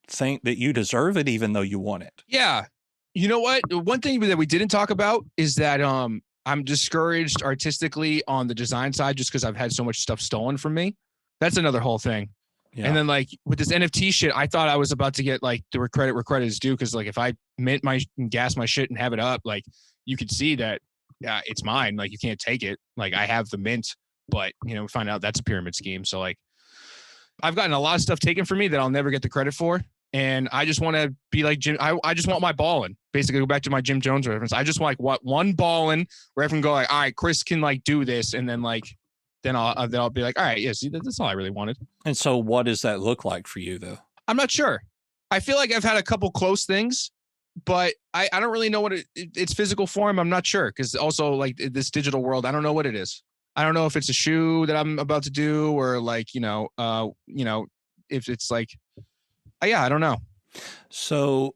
think that you deserve it, even though you want it. Yeah. You know what? One thing that we didn't talk about is that I'm discouraged artistically on the design side just because I've had so much stuff stolen from me. That's another whole thing. Yeah. And then like with this NFT shit, I thought I was about to get like the credit where credit is due, because like if I mint gas my shit and have it up, like you could see that it's mine. Like you can't take it. Like I have the mint, but you know, we find out that's a pyramid scheme. So like I've gotten a lot of stuff taken from me that I'll never get the credit for. And I just want to be like Jim. I just want my ballin'. Basically, go back to my Jim Jones reference. I just want like one ballin' where I can go like, all right, Chris can like do this, and then like, then I'll be like, all right, yeah, see, that's all I really wanted. And so, what does that look like for you, though? I'm not sure. I feel like I've had a couple close things, but I don't really know what its physical form. I'm not sure because also like this digital world, I don't know what it is. I don't know if it's a shoe that I'm about to do or like, if it's like, yeah, I don't know. So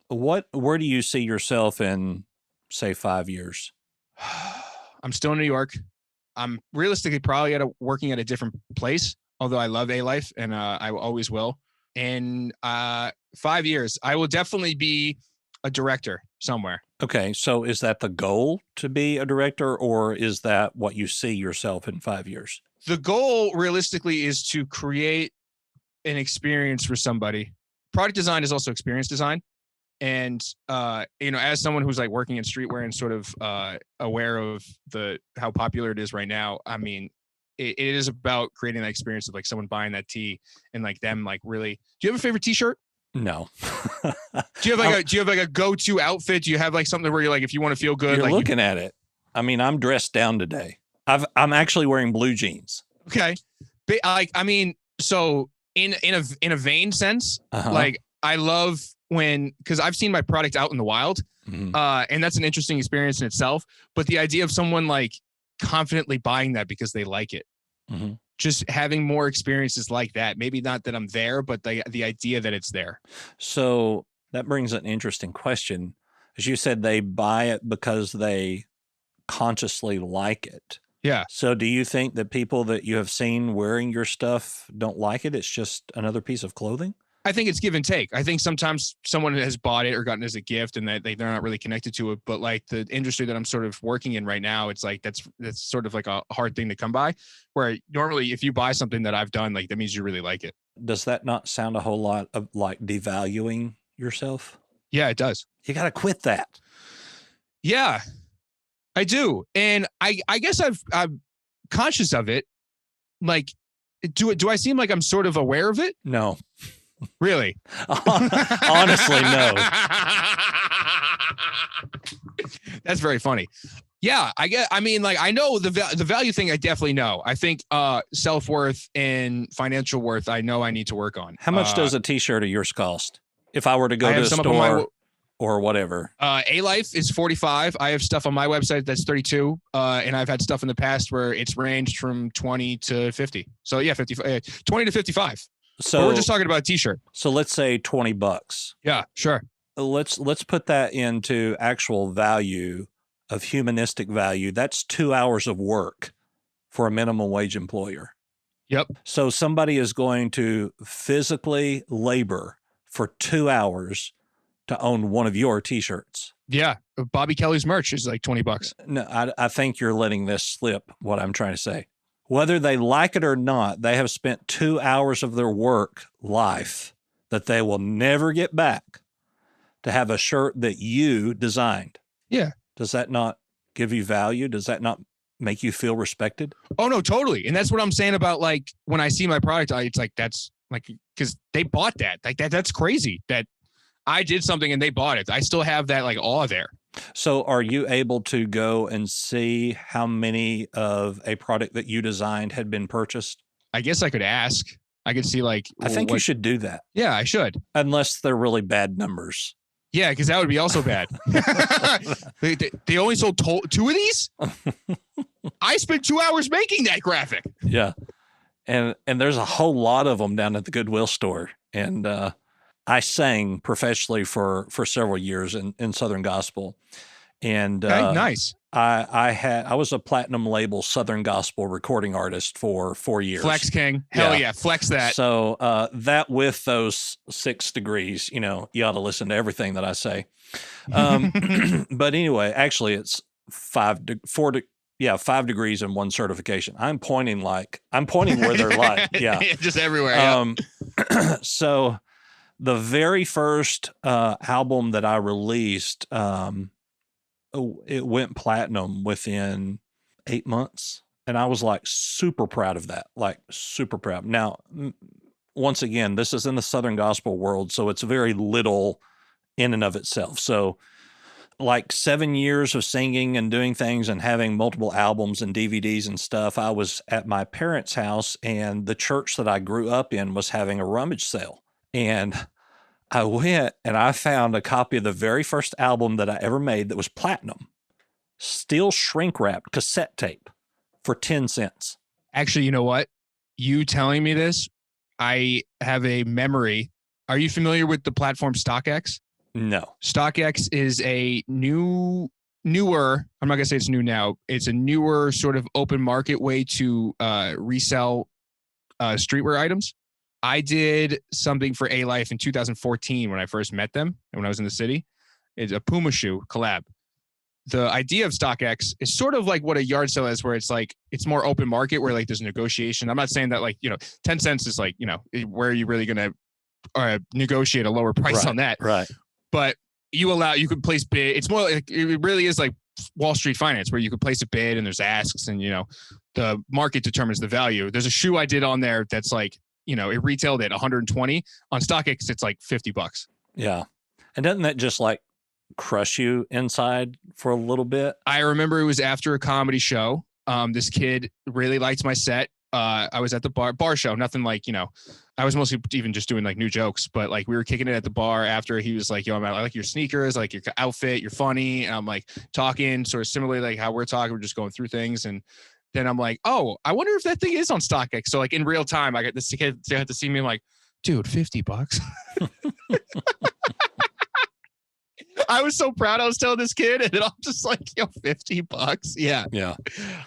where do you see yourself in, say, 5 years? I'm still in New York. I'm realistically probably working at a different place, although I love A-Life and I always will. In 5 years, I will definitely be a director somewhere. Okay, so is that the goal to be a director, or is that what you see yourself in 5 years? The goal realistically is to create an experience for somebody. Product design is also experience design. And, as someone who's like working in streetwear and sort of aware of how popular it is right now, I mean, it is about creating that experience of like someone buying that tee and like them like really. Do you have a favorite t-shirt? No. Do you have like a go-to outfit? Do you have like something where you're like, if you want to feel good, You're like looking at it. I mean, I'm dressed down today. I'm actually wearing blue jeans. Okay. But so in a vain sense, like I love because I've seen my product out in the wild, and that's an interesting experience in itself. But the idea of someone like confidently buying that because they like it, just having more experiences like that, maybe not that I'm there, but the idea that it's there. So that brings an interesting question. As you said, they buy it because they consciously like it. Yeah. So do you think that people that you have seen wearing your stuff don't like it? It's just another piece of clothing? I think it's give and take. I think sometimes someone has bought it or gotten it as a gift and that they're not really connected to it. But like the industry that I'm sort of working in right now, it's like that's sort of like a hard thing to come by. Where normally if you buy something that I've done, like that means you really like it. Does that not sound a whole lot of like devaluing yourself? Yeah, it does. You got to quit that. Yeah, I do. And I guess I'm conscious of it. Like, do I seem like I'm sort of aware of it? No. Really? Honestly, no. That's very funny. Yeah, I know the value thing. I definitely know. I think self-worth and financial worth, I know I need to work on. How much does a t-shirt of yours cost? If I were to go to a store or whatever. A-Life is $45. I have stuff on my website that's $32. And I've had stuff in the past where it's ranged from $20 to $50. So yeah, 20 to 55. So but we're just talking about a t-shirt. So let's say $20. Yeah, sure. Let's put that into actual value of humanistic value. That's 2 hours of work for a minimum wage employer. Yep. So somebody is going to physically labor for 2 hours to own one of your t-shirts. Yeah. Bobby Kelly's merch is like $20. No, I think you're letting this slip, what I'm trying to say. Whether they like it or not, they have spent 2 hours of their work life that they will never get back to have a shirt that you designed. Yeah. Does that not give you value? Does that not make you feel respected? Oh, no, totally. And that's what I'm saying about like when I see my product, it's like that's like because they bought that. Like that's crazy that I did something and they bought it. I still have that like awe there. So are you able to go and see how many of a product that you designed had been purchased? I guess I could ask. I could see like. I think you should do that. Yeah, I should. Unless they're really bad numbers. Yeah, because that would be also bad. They only sold 2 of these? I spent 2 hours making that graphic. Yeah. And there's a whole lot of them down at the Goodwill store. And I sang professionally for several years in Southern Gospel. And okay, nice. I was a platinum label Southern Gospel recording artist for 4 years. Flex King. Hell yeah, flex that. So that with those 6 degrees, you ought to listen to everything that I say. But anyway, actually it's 5 degrees and 1 certification. I'm pointing where they're like, yeah. Just everywhere. So the very first album that I released, it went platinum within 8 months. And I was like super proud of that, like super proud. Now, once again, this is in the Southern Gospel world, so it's very little in and of itself. So like 7 years of singing and doing things and having multiple albums and DVDs and stuff, I was at my parents' house and the church that I grew up in was having a rummage sale. And I went and I found a copy of the very first album that I ever made that was platinum, still shrink wrapped cassette tape for 10 cents. Actually, you know what? You telling me this, I have a memory. Are you familiar with the platform StockX? No. StockX is a newer, I'm not going to say it's new now. It's a newer sort of open market way to resell streetwear items. I did something for A-Life in 2014 when I first met them and when I was in the city. It's a Puma shoe collab. The idea of StockX is sort of like what a yard sale is, where it's like, it's more open market where like there's negotiation. I'm not saying that like, 10 cents is like, where are you really going to negotiate a lower price on that? Right. But you could place bid. It's more like, it really is like Wall Street finance where you could place a bid and there's asks and, the market determines the value. There's a shoe I did on there that's like, it retailed at 120. On StockX, it's like $50. Yeah. And doesn't that just like crush you inside for a little bit? I remember it was after a comedy show. This kid really liked my set. I was at the bar show, nothing like, I was mostly even just doing like new jokes, but like we were kicking it at the bar after. He was like, yo, I like your sneakers, like your outfit, you're funny. And I'm like talking sort of similarly like how we're talking, we're just going through things. And then I'm like, oh, I wonder if that thing is on StockX. So like in real time, I got this kid to have to see me. I'm like, dude, $50. I was so proud. I was telling this kid, and then I'm just like, yo, $50. Yeah. Yeah.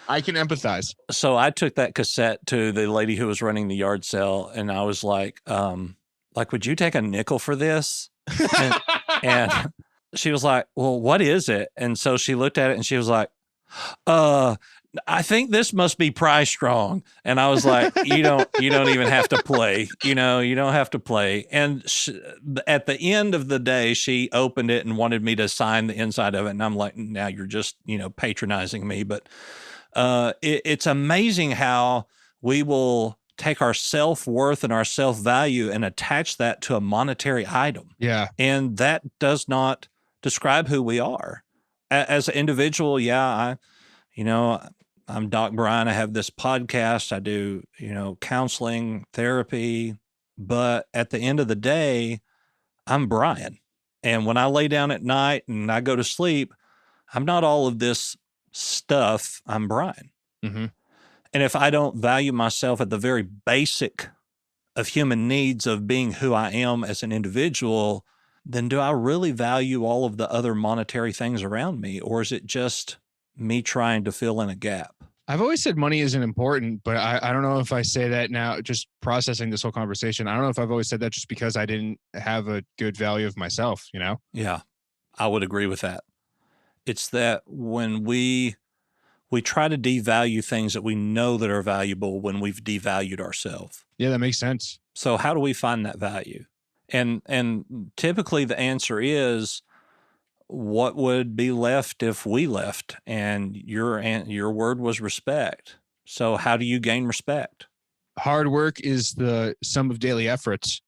I can empathize. So I took that cassette to the lady who was running the yard sale, and I was like, would you take a nickel for this? And she was like, well, what is it? And so she looked at it and she was like, I think this must be price strong. And I was like, you don't even have to play, you don't have to play. And at the end of the day, she opened it and wanted me to sign the inside of it. And I'm like, now you're just, patronizing me. But it's amazing how we will take our self-worth and our self-value and attach that to a monetary item. Yeah. And that does not describe who we are. As an individual, yeah, I'm Doc Brian. I have this podcast. I do, counseling, therapy. But at the end of the day, I'm Brian. And when I lay down at night and I go to sleep, I'm not all of this stuff. I'm Brian. Mm-hmm. And if I don't value myself at the very basic of human needs of being who I am as an individual, then do I really value all of the other monetary things around me? Or is it just me trying to fill in a gap? I've always said money isn't important, but I don't know if I say that now, just processing this whole conversation. I don't know if I've always said that just because I didn't have a good value of myself, Yeah, I would agree with that. It's that when we try to devalue things that we know that are valuable when we've devalued ourselves. Yeah, that makes sense. So how do we find that value? And typically the answer is, what would be left if we left? And your word was respect. So how do you gain respect? Hard work is the sum of daily efforts.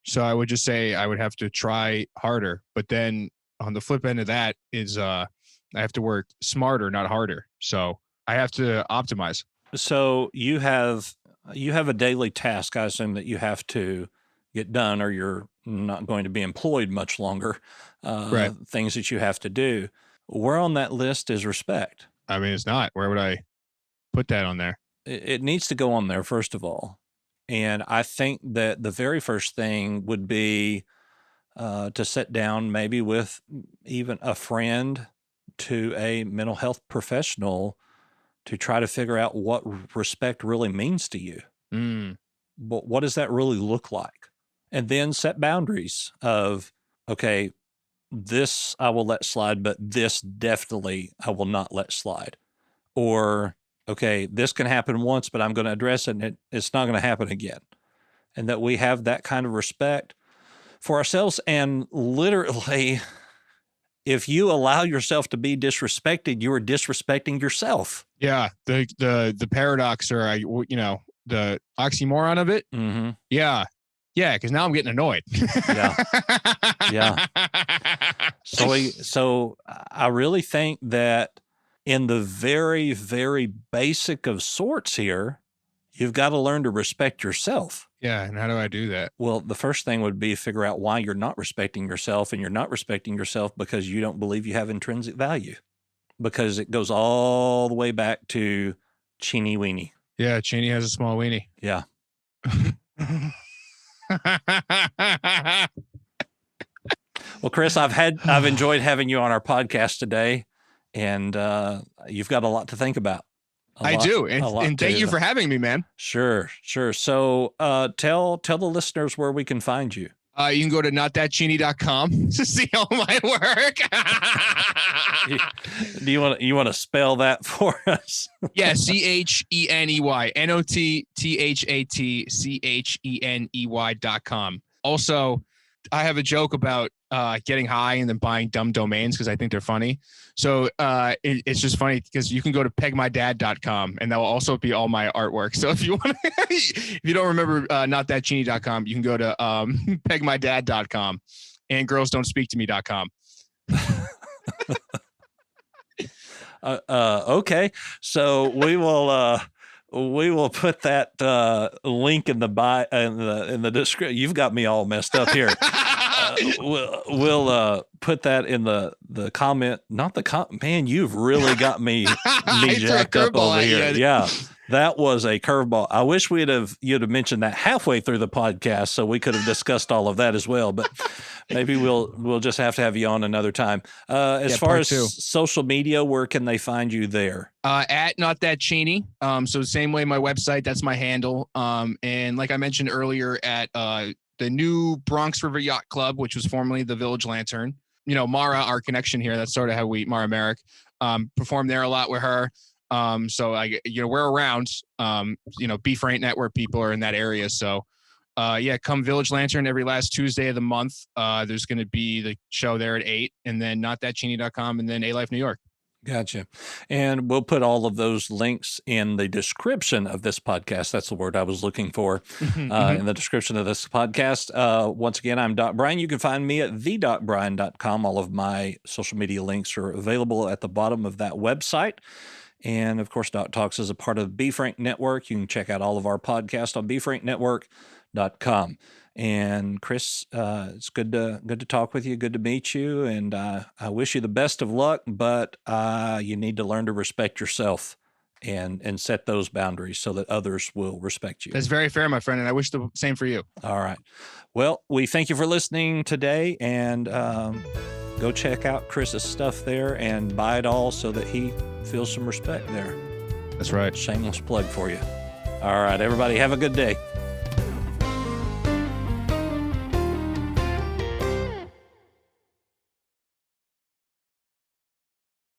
So I would just say I would have to try harder. But then on the flip end of that is I have to work smarter, not harder. So I have to optimize. So you have a daily task, I assume, that you have to get done, or you're not going to be employed much longer. Right. Things that you have to do. Where on that list is respect? I mean, it's not. Where would I put that on there? It needs to go on there, first of all. And I think that the very first thing would be to sit down maybe with even a friend to a mental health professional to try to figure out what respect really means to you. But what does that really look like? And then set boundaries of, okay, this I will let slide, but this definitely I will not let slide. Or, okay, this can happen once, but I'm going to address it and it's not going to happen again. And that we have that kind of respect for ourselves. And literally, if you allow yourself to be disrespected, you are disrespecting yourself. Yeah. The paradox, or the oxymoron of it. Mm-hmm. Yeah. Yeah. Cause now I'm getting annoyed. Yeah. Yeah. So I really think that in the very, very basic of sorts here, you've got to learn to respect yourself. Yeah. And how do I do that? Well, the first thing would be to figure out why you're not respecting yourself, and you're not respecting yourself because you don't believe you have intrinsic value, because it goes all the way back to Cheney Weenie. Yeah. Cheney has a small weenie. Yeah. Well, Chris, I've enjoyed having you on our podcast today, and you've got a lot to think about. I do. And thank you for having me, man. Sure. So tell the listeners where we can find you. You can go to notthatcheney.com to see all my work. Do you want to spell that for us? Yeah, CHENEY, notthatcheney.com. Also, I have a joke about getting high and then buying dumb domains because I think they're funny. So it's just funny because you can go to pegmydad.com and that will also be all my artwork. So if you want, if you don't remember notthatcheney.com, you can go to pegmydad.com and girlsdon'tspeaktome.com. Okay, so we will put that link in the bio in the description. You've got me all messed up here. We'll put that in the comment. Not the man. You've really got me jacked up over here. Yeah, that was a curveball. I wish you'd have mentioned that halfway through the podcast so we could have discussed all of that as well. But maybe we'll just have to have you on another time. As far as social media, where can they find you there? At notthatcheney. So same way my website, that's my handle. And like I mentioned earlier, at the new Bronx River Yacht Club, which was formerly the Village Lantern. You know, Mara, our connection here, that's sort of how Mara Merrick, performed there a lot with her. So we're around, Beef Rank Network people are in that area. So, come Village Lantern every last Tuesday of the month. There's going to be the show there at 8, and then notthatcheney.com, and then A-Life New York. Gotcha. And we'll put all of those links in the description of this podcast. That's the word I was looking for in the description of this podcast. Once again, I'm Doc Brian. You can find me at thedocbrian.com. All of my social media links are available at the bottom of that website. And of course, Doc Talks is a part of the Beef Rank Network. You can check out all of our podcasts on beefranknetwork.com. And Chris, it's good to talk with you. Good to meet you. And I wish you the best of luck, but you need to learn to respect yourself and set those boundaries so that others will respect you. That's very fair, my friend. And I wish the same for you. All right. Well, we thank you for listening today, and go check out Chris's stuff there and buy it all so that he feels some respect there. That's right. Shameless plug for you. All right, everybody, have a good day.